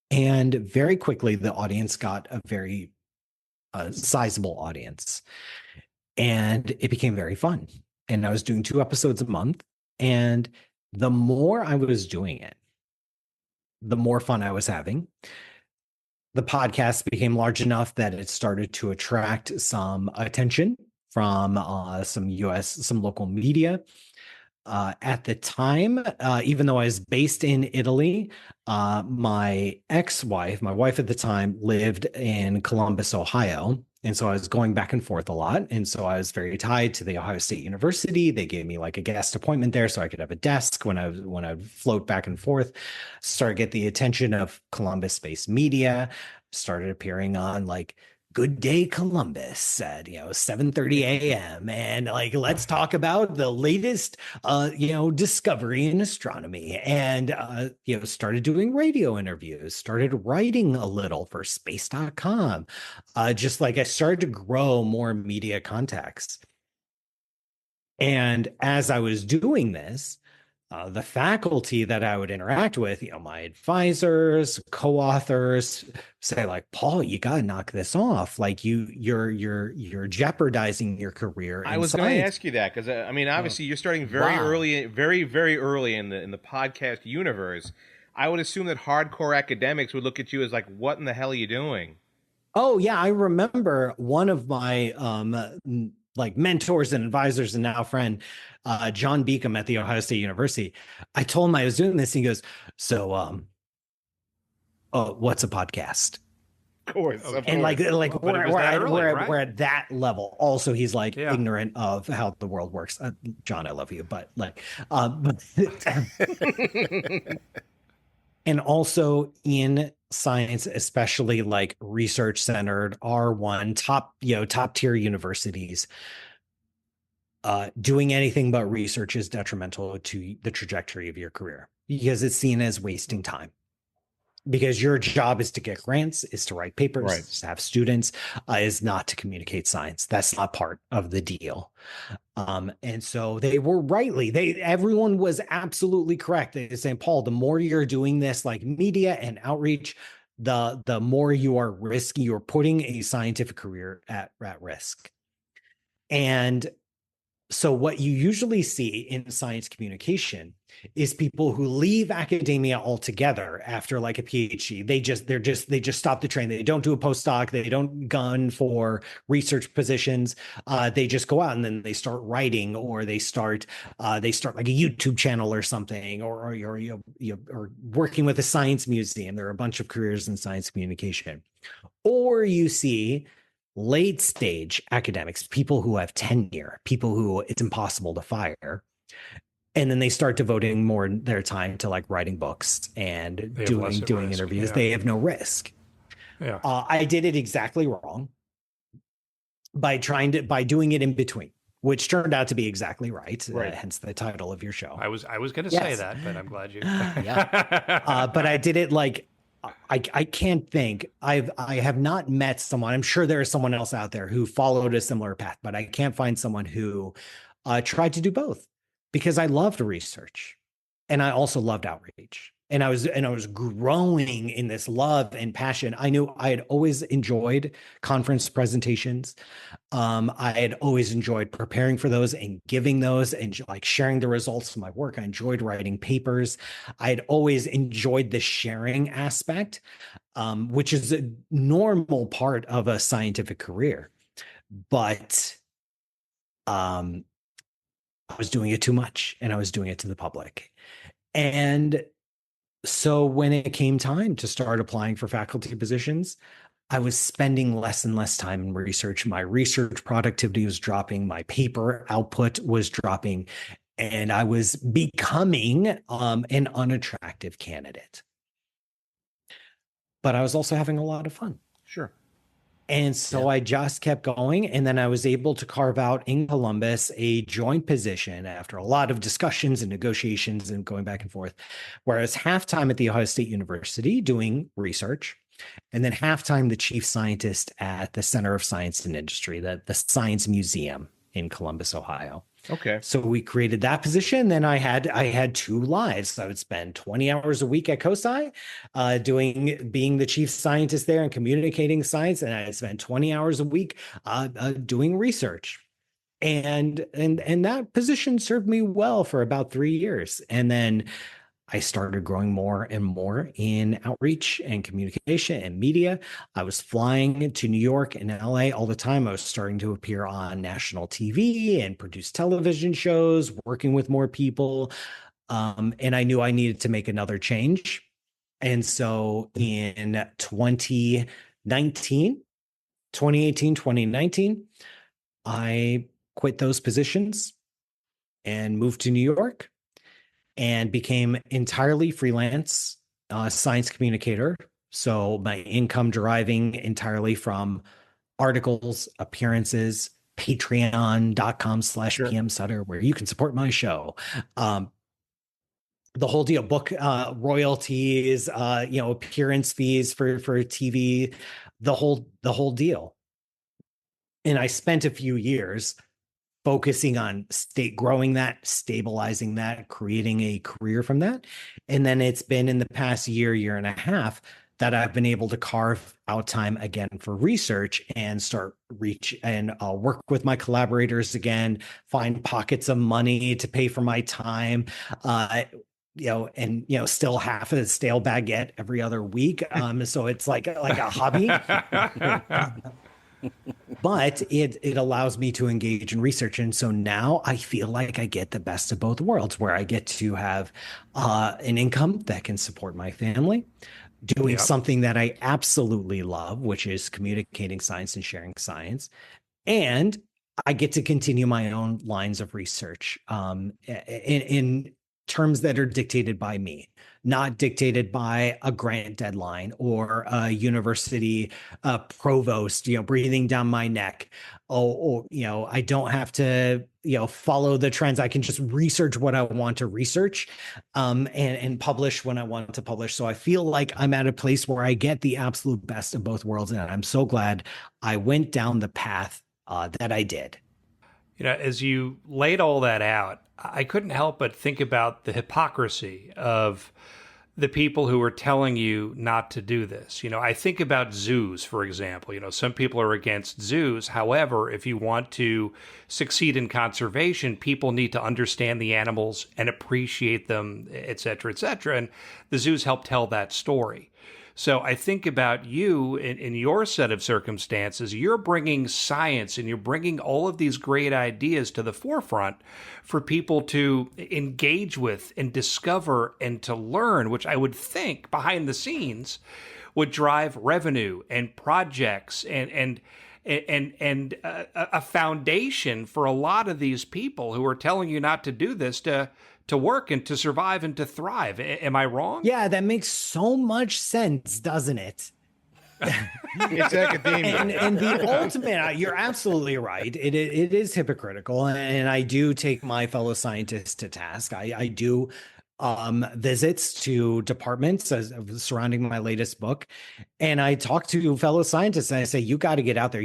[SPEAKER 4] And very quickly, the audience got a very sizable audience, and it became very fun. And I was doing 2 episodes a month. And the more I was doing it, the more fun I was having. The podcast became large enough that it started to attract some attention from some local media. At the time, even though I was based in Italy, my ex-wife, my wife at the time, lived in Columbus, Ohio. And so I was going back and forth a lot. And so I was very tied to the Ohio State University. They gave me like a guest appointment there so I could have a desk when I float back and forth. Started to get the attention of Columbus-based media, started appearing on like Good Day Columbus at 7:30 a.m. and like let's talk about the latest discovery in astronomy, and started doing radio interviews, started writing a little for space.com. Just like I started to grow more media contacts. And as I was doing this, the faculty that I would interact with, my advisors, co-authors, say like, "Paul, you gotta knock this off. Like you're jeopardizing your career."
[SPEAKER 3] I was going to ask you that because I mean, obviously, you're starting very early, very very early in the podcast universe. I would assume that hardcore academics would look at you as like, "What in the hell are you doing?"
[SPEAKER 4] Oh yeah, I remember one of my like mentors and advisors and now friend, John Beacom at the Ohio State University. I told him I was doing this, and he goes, "So, what's a podcast?"
[SPEAKER 3] Of course.
[SPEAKER 4] And like we're at that level. Also, he's like
[SPEAKER 1] Yeah.
[SPEAKER 4] ignorant of how the world works. John, I love you, but like, and also in science, especially like research centered R1 top tier universities, doing anything but research is detrimental to the trajectory of your career because it's seen as wasting time. Because your job is to get grants, is to write papers,
[SPEAKER 3] Right.
[SPEAKER 4] is to have students, is not to communicate science. That's not part of the deal. And so they were everyone was absolutely correct. They were saying, "Paul, the more you're doing this like media and outreach, the more you are risky. You're putting a scientific career at risk." And so what you usually see in science communication is people who leave academia altogether after like a PhD. They just stop the train. They don't do a postdoc. They don't gun for research positions. They just go out and then they start writing, or they start like a YouTube channel or something, or working with a science museum. There are a bunch of careers in science communication. Or you see late stage academics, people who have tenure, people who it's impossible to fire. And then they start devoting more of their time to like writing books and doing interviews. Yeah. They have no risk.
[SPEAKER 1] Yeah.
[SPEAKER 4] I did it exactly wrong by doing it in between, which turned out to be exactly right. Hence the title of your show.
[SPEAKER 1] I was going to say that, but I'm glad you.
[SPEAKER 4] Yeah. But I did it like, I can't think. I have not met someone. I'm sure there is someone else out there who followed a similar path, but I can't find someone who tried to do both, because I loved research and I also loved outreach. And I was growing in this love and passion. I knew I had always enjoyed conference presentations. I had always enjoyed preparing for those and giving those and like sharing the results of my work. I enjoyed writing papers. I had always enjoyed the sharing aspect, which is a normal part of a scientific career. But I was doing it too much, and I was doing it to the public. And so when it came time to start applying for faculty positions, I was spending less and less time in research. My research productivity was dropping. My paper output was dropping, and I was becoming an unattractive candidate. but I was also having a lot of fun.
[SPEAKER 3] Sure.
[SPEAKER 4] And so I just kept going. And then I was able to carve out in Columbus a joint position after a lot of discussions and negotiations and going back and forth, where I was half-time at The Ohio State University doing research, and then half-time the chief scientist at the Center of Science and Industry, the Science Museum in Columbus, Ohio.
[SPEAKER 3] Okay.
[SPEAKER 4] So we created that position. Then I had two lives. I would spend 20 hours a week at COSI, being the chief scientist there and communicating science, and I spent 20 hours a week doing research. And that position served me well for about 3 years. And then I started growing more and more in outreach and communication and media. I was flying to New York and LA all the time. I was starting to appear on national TV and produce television shows, working with more people. And I knew I needed to make another change. And so in 2018, 2019, I quit those positions and moved to New York and became entirely freelance science communicator. So my income deriving entirely from articles, appearances, patreon.com/PM Sutter, where you can support my show. The whole deal, book royalties, appearance fees for TV, the whole deal. And I spent a few years focusing on growing that, stabilizing that, creating a career from that. And then it's been in the past year and a half that I've been able to carve out time again for research and start work with my collaborators again, find pockets of money to pay for my time, still half a stale baguette every other week. So it's like a hobby. But it allows me to engage in research. And so now I feel like I get the best of both worlds, where I get to have an income that can support my family, doing something that I absolutely love, which is communicating science and sharing science. And I get to continue my own lines of research in terms that are dictated by me, not dictated by a grant deadline or a university provost, breathing down my neck. I don't have to, follow the trends. I can just research what I want to research, and publish when I want to publish. So I feel like I'm at a place where I get the absolute best of both worlds. And I'm so glad I went down the path that I did.
[SPEAKER 1] As you laid all that out, I couldn't help but think about the hypocrisy of the people who are telling you not to do this. I think about zoos, for example. Some people are against zoos. However, if you want to succeed in conservation, people need to understand the animals and appreciate them, et cetera, et cetera. And the zoos help tell that story. So I think about you in your set of circumstances. You're bringing science and you're bringing all of these great ideas to the forefront for people to engage with and discover and to learn, which I would think behind the scenes would drive revenue and projects and a foundation for a lot of these people who are telling you not to do this to work and to survive and to thrive. Am I wrong?
[SPEAKER 4] Yeah, that makes so much sense, doesn't it?
[SPEAKER 3] It's academia.
[SPEAKER 4] And the ultimate, you're absolutely right. It is hypocritical. And I do take my fellow scientists to task. I do visits to departments surrounding my latest book. And I talk to fellow scientists and I say, you got to get out there.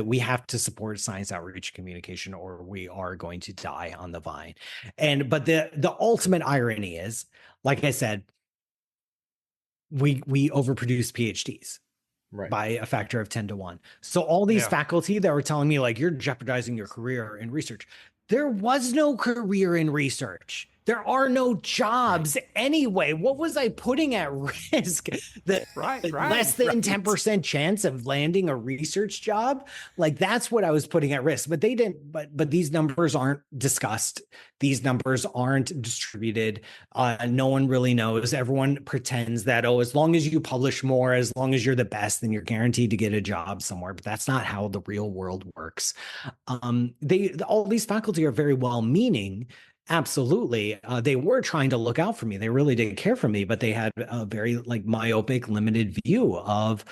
[SPEAKER 4] We have to support science outreach communication or we are going to die on the vine. But the ultimate irony is, like I said, we overproduce PhDs. Right. By a factor of 10 to 1. So all these faculty that were telling me, like, you're jeopardizing your career in research. There was no career in research. There are no jobs anyway. What was I putting at risk? The less than 10% chance of landing a research job? Like, that's what I was putting at risk. But they didn't, but these numbers aren't discussed. These numbers aren't distributed. No one really knows. Everyone pretends that, as long as you publish more, as long as you're the best, then you're guaranteed to get a job somewhere. But that's not how the real world works. All these faculty are very well-meaning, Absolutely. They were trying to look out for me. They really did care for me, but they had a very like myopic, limited view of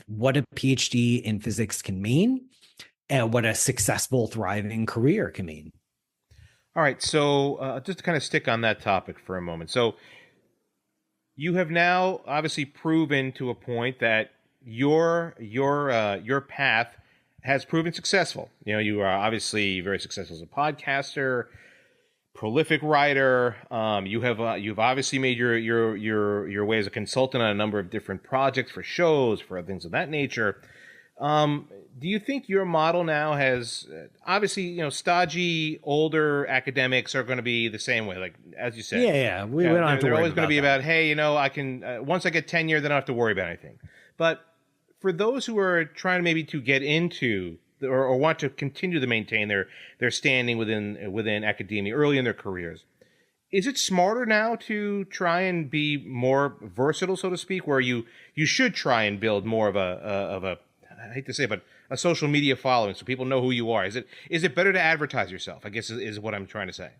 [SPEAKER 4] what a PhD in physics can mean and what a successful, thriving career can mean.
[SPEAKER 3] All right, so just to kind of stick on that topic for a moment. So you have now obviously proven to a point that your path has proven successful. You know, you are obviously very successful as a podcaster, prolific writer. You've obviously made your way as a consultant on a number of different projects for shows, for things of that nature. Do you think your model now has obviously, you know, stodgy older academics are going to be the same way, like as you said?
[SPEAKER 4] Yeah. We don't have to
[SPEAKER 3] they're
[SPEAKER 4] worry
[SPEAKER 3] always going to be
[SPEAKER 4] that.
[SPEAKER 3] about, hey, you know, I can once I get tenure, then I don't have to worry about anything. But for those who are trying maybe to get into or want to continue to maintain their standing within academia early in their careers, is it smarter now to try and be more versatile, so to speak, where you should try and build more of a I hate to say it, but a social media following so people know who you are? Is it better to advertise yourself, I guess is what I'm trying to say.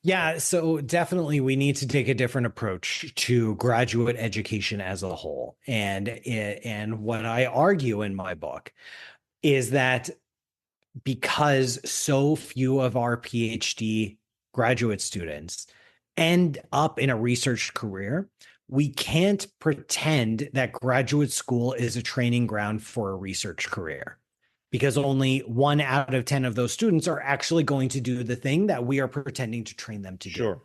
[SPEAKER 4] Yeah, so definitely we need to take a different approach to graduate education as a whole. And what I argue in my book is that because so few of our PhD graduate students end up in a research career, we can't pretend that graduate school is a training ground for a research career, because only 1 out of 10 of those students are actually going to do the thing that we are pretending to train them to do.
[SPEAKER 3] Sure.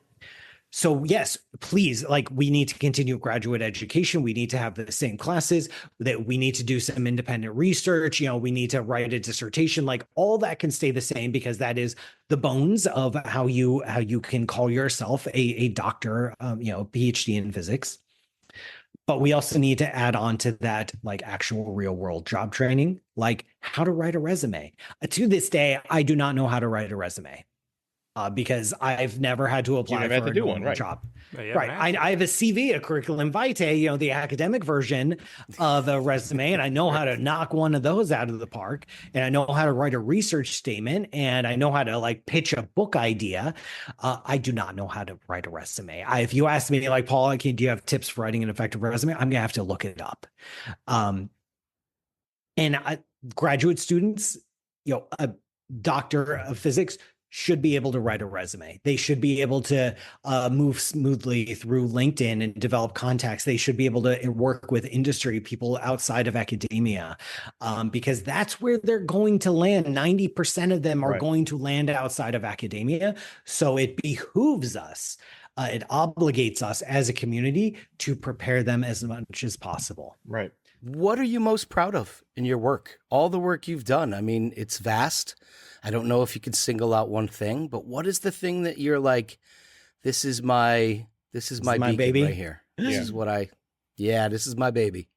[SPEAKER 4] So yes, please, like we need to continue graduate education. We need to have the same classes, that we need to do some independent research. You know, we need to write a dissertation, like all that can stay the same, because that is the bones of how you can call yourself a doctor, PhD in physics. But we also need to add on to that, like actual real world job training, like how to write a resume. To this day, I do not know how to write a resume. Because I've never had to apply for a normal job. Right. I have a CV, a curriculum vitae, the academic version of a resume, and I know how to knock one of those out of the park, and I know how to write a research statement, and I know how to like pitch a book idea. I do not know how to write a resume. If you ask me, like, Paul, do you have tips for writing an effective resume? I'm gonna have to look it up. Graduate students, a doctor of physics should be able to write a resume. They should be able to move smoothly through LinkedIn and develop contacts. They should be able to work with industry people outside of academia, because that's where they're going to land. 90% of them are going to land outside of academia. So it behooves us, it obligates us as a community to prepare them as much as possible.
[SPEAKER 3] Right.
[SPEAKER 2] What are you most proud of in your work? All the work you've done. I mean, it's vast. I don't know if you could single out one thing, but what is the thing that you're like, this is my
[SPEAKER 4] baby
[SPEAKER 2] right here. This is this is my baby.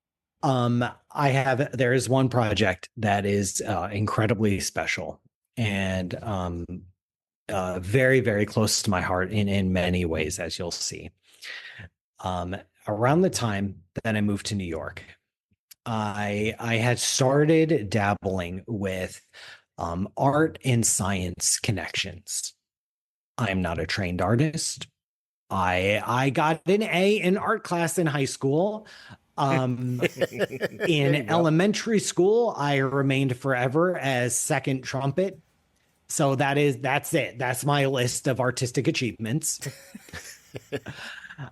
[SPEAKER 4] There is one project that is incredibly special and very, very close to my heart in many ways, as you'll see. Around the time that I moved to New York, I had started dabbling with art and science connections. I'm not a trained artist. I got an A in art class in high school. In elementary school, I remained forever as second trumpet. So that's it. That's my list of artistic achievements.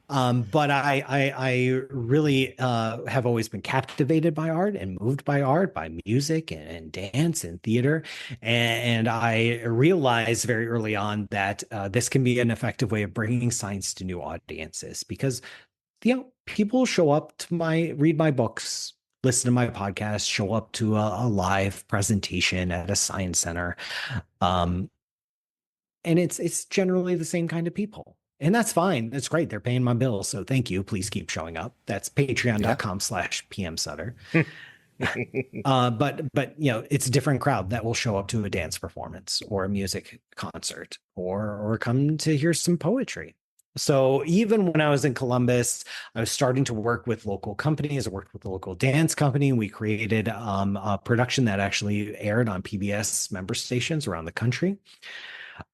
[SPEAKER 4] But I really have always been captivated by art and moved by art, by music and dance and theater. And I realized very early on that this can be an effective way of bringing science to new audiences, because, people show up to read my books, listen to my podcast, show up to a live presentation at a science center. And it's generally the same kind of people. And that's fine. That's great. They're paying my bills. So thank you. Please keep showing up. That's patreon.com/PM Sutter. But it's a different crowd that will show up to a dance performance or a music concert or come to hear some poetry. So even when I was in Columbus, I was starting to work with local companies. I worked with a local dance company. We created a production that actually aired on PBS member stations around the country.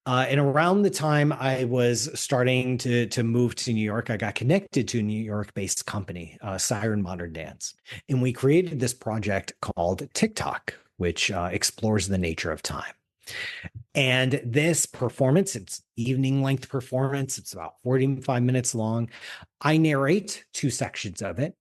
[SPEAKER 4] And around the time I was starting to move to New York, I got connected to a New York-based company, Siren Modern Dance, and we created this project called TikTok, which explores the nature of time. And this performance, it's evening length performance. It's about 45 minutes long. I narrate two sections of it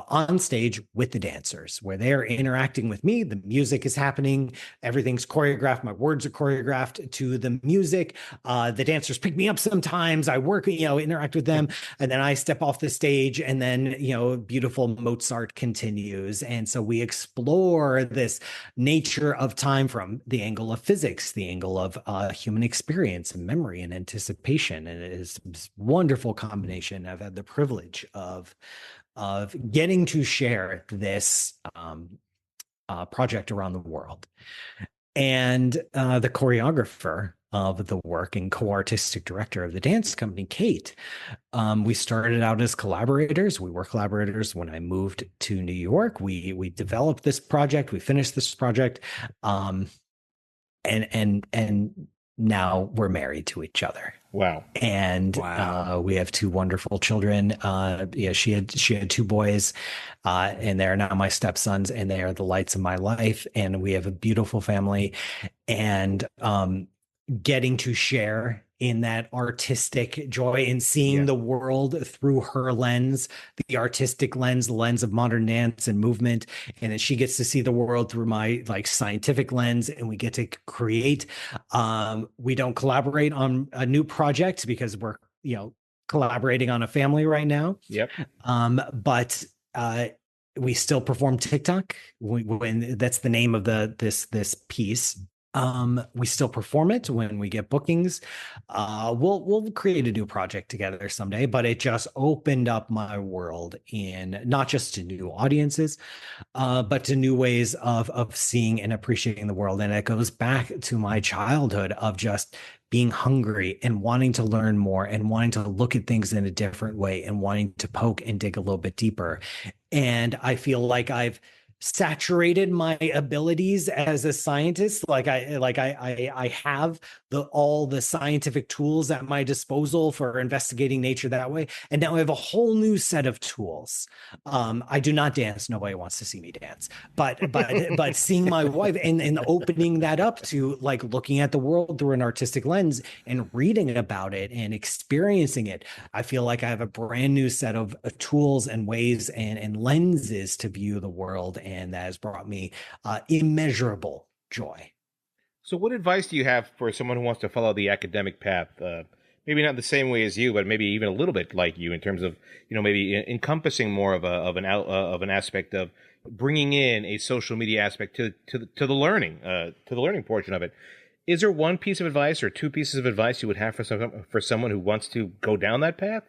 [SPEAKER 4] on stage with the dancers where they're interacting with me. The music is happening. Everything's choreographed. My words are choreographed to the music. The dancers pick me up sometimes. I work, interact with them. And then I step off the stage and then, beautiful Mozart continues. And so we explore this nature of time from the angle of physics, the angle of human experience and memory and anticipation. And it is this wonderful combination. I've had the privilege of getting to share this project around the world. And the choreographer of the work and co-artistic director of the dance company, Kate, we started out as collaborators. We were collaborators when I moved to New York. We developed this project. We finished this project. And now we're married to each other.
[SPEAKER 3] Wow.
[SPEAKER 4] And
[SPEAKER 1] Wow.
[SPEAKER 4] We have two wonderful children. She had two boys, and they're now my stepsons, and they are the lights of my life. And we have a beautiful family, and getting to share in that artistic joy and seeing the world through her lens, the artistic lens, the lens of modern dance and movement. And then she gets to see the world through my scientific lens, and we get to create. We don't collaborate on a new project because we're, collaborating on a family right now.
[SPEAKER 3] Yep.
[SPEAKER 4] But we still perform TikTok when that's the name of this piece. We still perform it when we get bookings. We'll create a new project together someday, but it just opened up my world in not just to new audiences, but to new ways of seeing and appreciating the world. And it goes back to my childhood of just being hungry and wanting to learn more and wanting to look at things in a different way and wanting to poke and dig a little bit deeper. And I feel like I've saturated my abilities as a scientist. I have all the scientific tools at my disposal for investigating nature that way. And now I have a whole new set of tools. I do not dance. Nobody wants to see me dance, but seeing my wife and opening that up to looking at the world through an artistic lens and reading about it and experiencing it, I feel like I have a brand new set of tools and ways and lenses to view the world. And that has brought me immeasurable joy.
[SPEAKER 3] So what advice do you have for someone who wants to follow the academic path? Maybe not the same way as you, but maybe even a little bit like you in terms of, maybe encompassing more of an aspect of bringing in a social media aspect to the learning portion of it. Is there one piece of advice or two pieces of advice you would have for someone who wants to go down that path?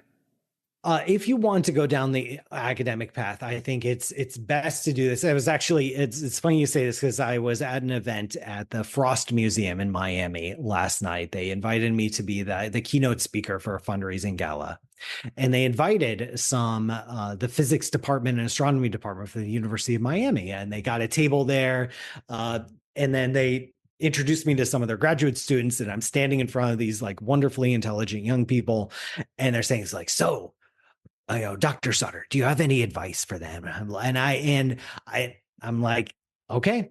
[SPEAKER 4] If you want to go down the academic path, I think it's best to do this. It's funny you say this because I was at an event at the Frost Museum in Miami last night. They invited me to be the keynote speaker for a fundraising gala. And they invited some the physics department and astronomy department for the University of Miami. And they got a table there. And then they introduced me to some of their graduate students. And I'm standing in front of these wonderfully intelligent young people. And they're saying, it's so, Dr. Sutter, do you have any advice for them? I'm like, okay.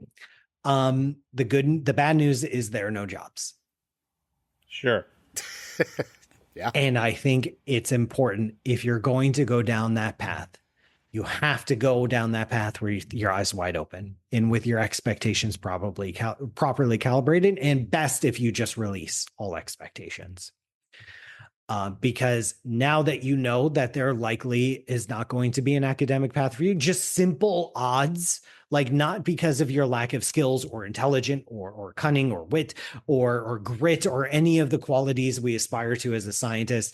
[SPEAKER 4] The bad news is there are no jobs.
[SPEAKER 3] Sure.
[SPEAKER 2] Yeah.
[SPEAKER 4] And I think it's important, if you're going to go down that path, you have to go down that path where your eyes wide open and with your expectations probably properly calibrated, and best if you just release all expectations. Because now that you know that there likely is not going to be an academic path for you, just simple odds, not because of your lack of skills or intelligence or cunning or wit or grit or any of the qualities we aspire to as a scientist,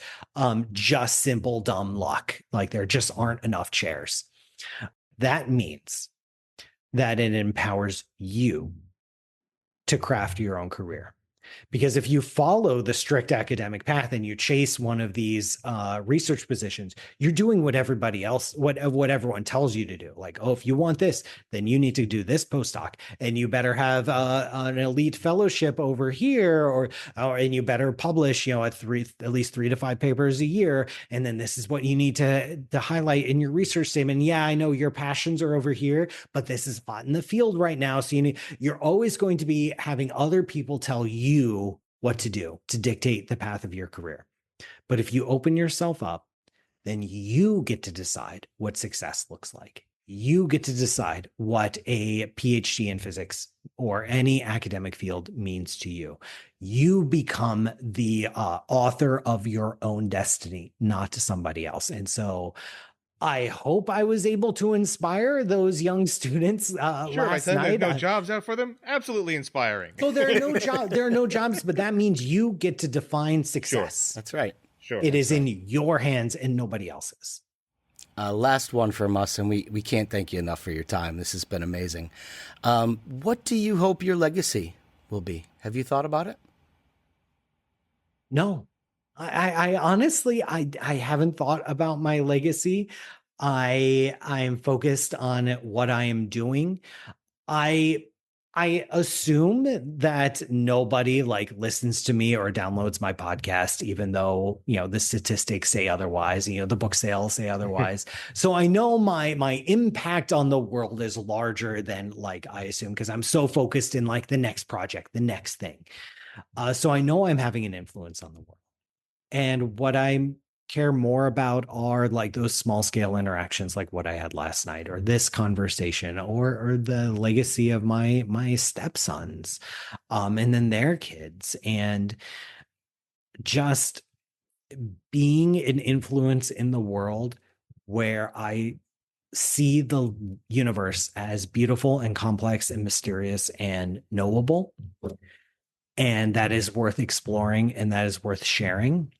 [SPEAKER 4] just simple dumb luck. There just aren't enough chairs. That means that it empowers you to craft your own career. Because if you follow the strict academic path and you chase one of these research positions, you're doing what everybody else, what everyone tells you to do. Like, oh, if you want this, then you need to do this postdoc, and you better have an elite fellowship over here, and you better publish, at least 3 to 5 papers a year, and then this is what you need to highlight in your research statement. Yeah, I know your passions are over here, but this is hot in the field right now, so you're always going to be having other people tell you what to do to dictate the path of your career. But if you open yourself up, then you get to decide what success looks like. You get to decide what a PhD in physics or any academic field means to you. You become the author of your own destiny, not to somebody else. And so I hope I was able to inspire those young students last night.
[SPEAKER 3] There's no jobs out for them. Absolutely inspiring.
[SPEAKER 4] So there are no jobs. There are no jobs, but that means you get to define success.
[SPEAKER 2] That's right.
[SPEAKER 3] Sure.
[SPEAKER 4] It is in your hands and nobody else's.
[SPEAKER 2] Last one from us, and we can't thank you enough for your time. This has been amazing. What do you hope your legacy will be? Have you thought about it?
[SPEAKER 4] No. I honestly, I haven't thought about my legacy. I'm focused on what I am doing. I assume that nobody listens to me or downloads my podcast, even though, the statistics say otherwise, the book sales say otherwise. So I know my impact on the world is larger than I assume, because I'm so focused in the next project, the next thing. So I know I'm having an influence on the world. And what I care more about are those small scale interactions, like what I had last night, or this conversation, or the legacy of my stepsons, and then their kids, and just being an influence in the world where I see the universe as beautiful and complex and mysterious and knowable. And that is worth exploring, and that is worth sharing.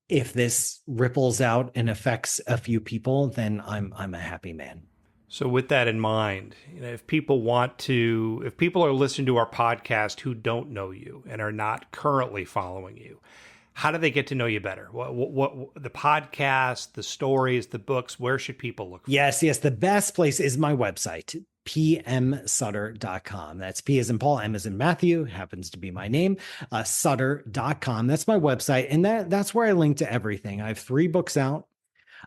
[SPEAKER 4] If this ripples out and affects a few people, then I'm a happy man.
[SPEAKER 1] So with that in mind, if people are listening to our podcast who don't know you and are not currently following you, how do they get to know you better? What the podcast, the stories, the books, where should people look for?
[SPEAKER 4] Yes. The best place is my website, pmsutter.com. That's P as in Paul, M as in Matthew, happens to be my name, sutter.com. That's my website. And that's where I link to everything. I have 3 books out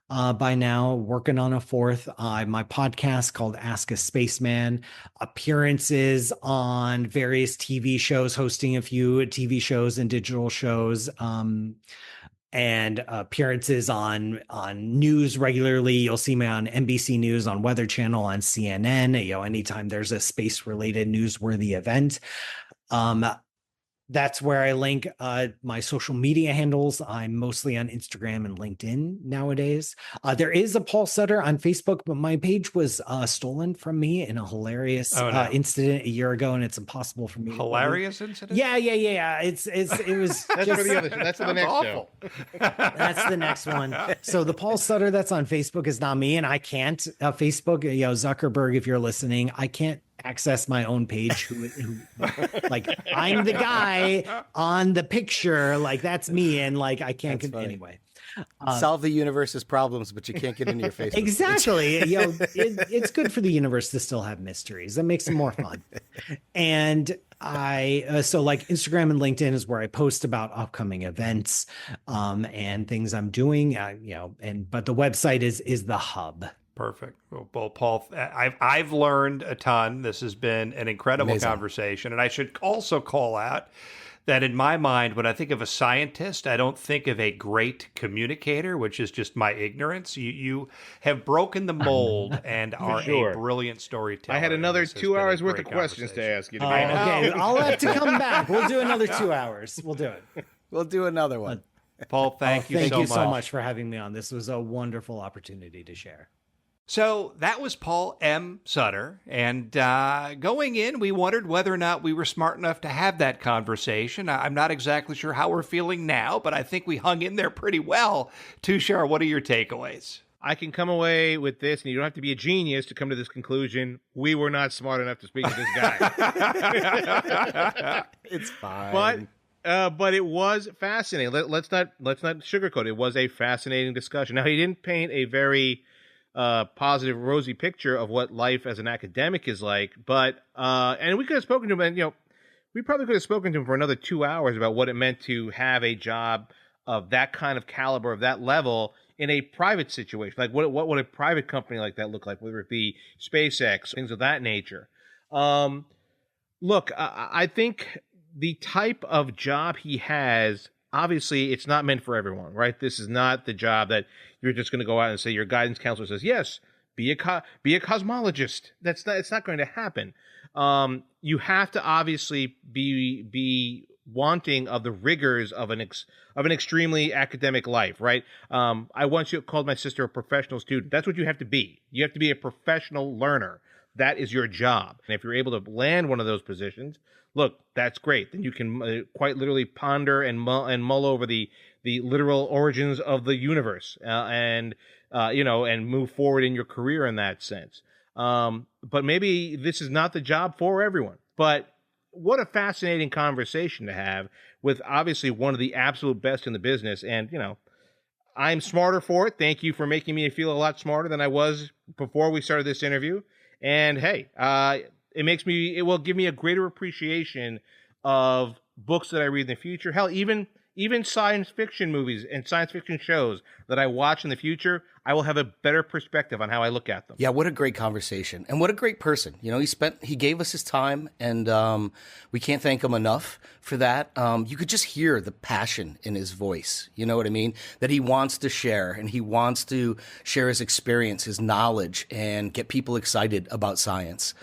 [SPEAKER 4] by now, working on a 4th. My podcast called Ask a Spaceman, appearances on various TV shows, hosting a few TV shows and digital shows, and appearances on news regularly. You'll see me on NBC News, on Weather Channel, on CNN, anytime there's a space related newsworthy event. That's where I link my social media handles. I'm mostly on Instagram and LinkedIn nowadays. There is a Paul Sutter on Facebook, but my page was stolen from me in a hilarious incident a year ago, and it's impossible for me.
[SPEAKER 1] Hilarious incident?
[SPEAKER 4] Yeah. It was.
[SPEAKER 3] That's the next show.
[SPEAKER 4] That's the next one. So the Paul Sutter that's on Facebook is not me, and I can't Facebook. Zuckerberg, if you're listening, I can't access my own page who I'm the guy on the picture, that's me, and I can't anyway.
[SPEAKER 2] Solve the universe's problems, but you can't get into your Facebook.
[SPEAKER 4] Exactly. It's good for the universe to still have mysteries. That makes it more fun. And I Instagram and LinkedIn is where I post about upcoming events and things I'm doing, but the website is the hub.
[SPEAKER 1] Perfect. Well, Paul, I've learned a ton. This has been an incredible conversation. And I should also call out that in my mind, when I think of a scientist, I don't think of a great communicator, which is just my ignorance. You have broken the mold and are a brilliant storyteller.
[SPEAKER 3] I had another 2 hours worth of questions to ask you.
[SPEAKER 4] Okay, I'll have to come back. We'll do another 2 hours. We'll do it.
[SPEAKER 2] We'll do another one.
[SPEAKER 1] Paul, thank you
[SPEAKER 4] so much for having me on. This was a wonderful opportunity to share.
[SPEAKER 1] So that was Paul M. Sutter, and going in, we wondered whether or not we were smart enough to have that conversation. I'm not exactly sure how we're feeling now, but I think we hung in there pretty well. Tushar, what are your takeaways?
[SPEAKER 3] I can come away with this, and you don't have to be a genius to come to this conclusion. We were not smart enough to speak to this guy.
[SPEAKER 2] It's fine.
[SPEAKER 3] But it was fascinating. Let's not sugarcoat it. It was a fascinating discussion. Now, he didn't paint a very positive, rosy picture of what life as an academic is like. But and we could have spoken to him, and we probably could have spoken to him for another 2 hours about what it meant to have a job of that kind of caliber, of that level, in a private situation. Like, what would a private company like that look like, whether it be SpaceX, things of that nature. Look, I think the type of job he has, obviously, it's not meant for everyone, right? This is not the job that you're just going to go out and say your guidance counselor says, yes, be a cosmologist. It's not going to happen. You have to obviously be wanting of the rigors of an extremely academic life, right? I once called my sister a professional student. That's what you have to be. You have to be a professional learner. That is your job. And if you're able to land one of those positions, look, that's great. Then you can quite literally ponder and mull over the literal origins of the universe, and move forward in your career in that sense. But maybe this is not the job for everyone. But what a fascinating conversation to have with obviously one of the absolute best in the business. And, I'm smarter for it. Thank you for making me feel a lot smarter than I was before we started this interview. And hey, it will give me a greater appreciation of books that I read in the future. Hell, even science fiction movies and science fiction shows that I watch in the future, I will have a better perspective on how I look at them.
[SPEAKER 2] Yeah, what a great conversation. And what a great person. He gave us his time, and we can't thank him enough for that. You could just hear the passion in his voice. You know what I mean? That he wants to share, and he wants to share his experience, his knowledge, and get people excited about science.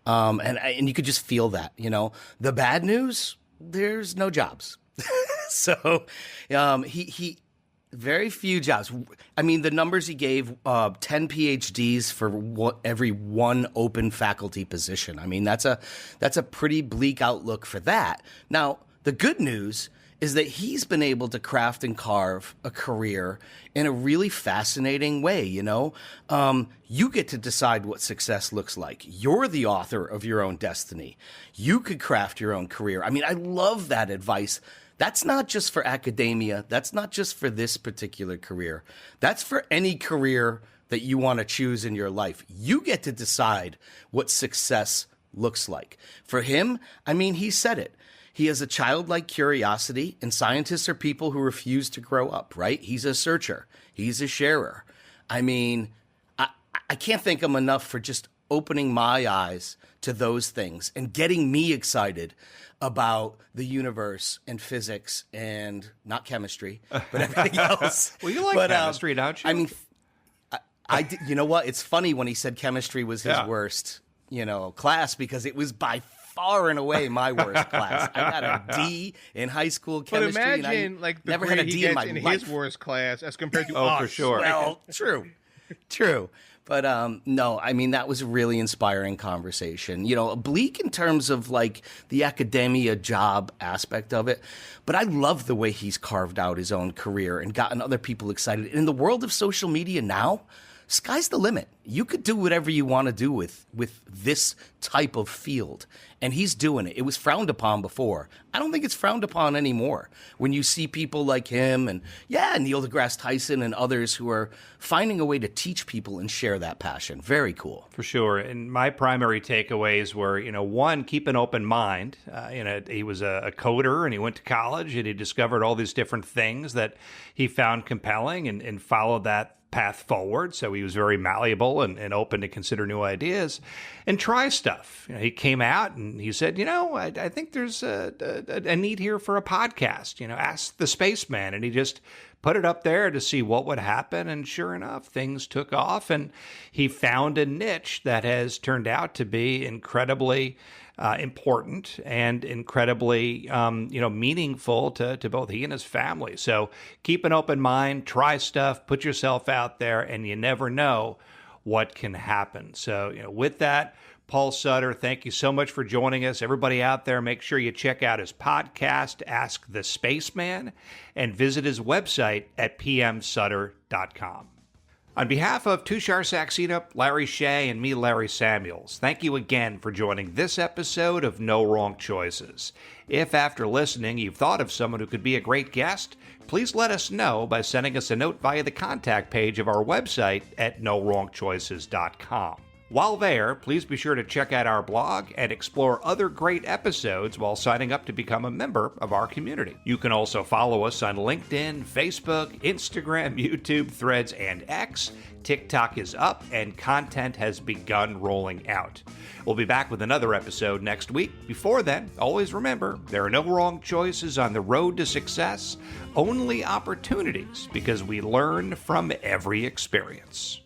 [SPEAKER 2] And you could just feel that, The bad news, there's no jobs. So he very few jobs. I mean, the numbers he gave, 10 PhDs for every one open faculty position. I mean, that's a pretty bleak outlook for that. Now, the good news is that he's been able to craft and carve a career in a really fascinating way, You get to decide what success looks like. You're the author of your own destiny. You could craft your own career. I mean, I love that advice. That's not just for academia. That's not just for this particular career. That's for any career that you want to choose in your life. You get to decide what success looks like. For him, I mean, he said it. He has a childlike curiosity, and scientists are people who refuse to grow up, right? He's a searcher. He's a sharer. I mean, I can't thank him enough for just opening my eyes to those things and getting me excited about the universe and physics and not chemistry, but everything else.
[SPEAKER 1] Well, you like chemistry, don't you?
[SPEAKER 2] I mean, you know what? It's funny when he said chemistry was his worst, class, because it was by far and away my worst class. I got a D in high school chemistry.
[SPEAKER 3] But imagine,
[SPEAKER 2] and I
[SPEAKER 3] the
[SPEAKER 2] never
[SPEAKER 3] grade
[SPEAKER 2] had a D
[SPEAKER 3] he
[SPEAKER 2] in
[SPEAKER 3] gets
[SPEAKER 2] my
[SPEAKER 3] in
[SPEAKER 2] life.
[SPEAKER 3] his worst class as compared to
[SPEAKER 1] Oh,
[SPEAKER 3] us.
[SPEAKER 1] for sure.
[SPEAKER 2] Well, true. But no, I mean, that was a really inspiring conversation. Bleak in terms of like the academia job aspect of it. But I love the way he's carved out his own career and gotten other people excited. In the world of social media now, sky's the limit. You could do whatever you want to do with this type of field. And he's doing it. It was frowned upon before. I don't think it's frowned upon anymore. When you see people like him and, Neil deGrasse Tyson and others who are finding a way to teach people and share that passion. Very cool.
[SPEAKER 1] For sure. And my primary takeaways were, one, keep an open mind. He was a coder and he went to college and he discovered all these different things that he found compelling and followed that path forward. So he was very malleable and open to consider new ideas and try stuff. He came out and he said, I think there's a need here for a podcast. Ask the Spaceman. And he just put it up there to see what would happen. And sure enough, things took off and he found a niche that has turned out to be incredibly important and incredibly, meaningful to both he and his family. So keep an open mind, try stuff, put yourself out there, and you never know what can happen. So, with that, Paul Sutter, thank you so much for joining us. Everybody out there, make sure you check out his podcast, Ask the Spaceman, and visit his website at pmsutter.com. On behalf of Tushar Saxena, Larry Shea, and me, Larry Samuels, thank you again for joining this episode of No Wrong Choices. If after listening you've thought of someone who could be a great guest, please let us know by sending us a note via the contact page of our website at NoWrongChoices.com. While there, please be sure to check out our blog and explore other great episodes while signing up to become a member of our community. You can also follow us on LinkedIn, Facebook, Instagram, YouTube, Threads, and X. TikTok is up and content has begun rolling out. We'll be back with another episode next week. Before then, always remember, there are no wrong choices on the road to success, only opportunities, because we learn from every experience.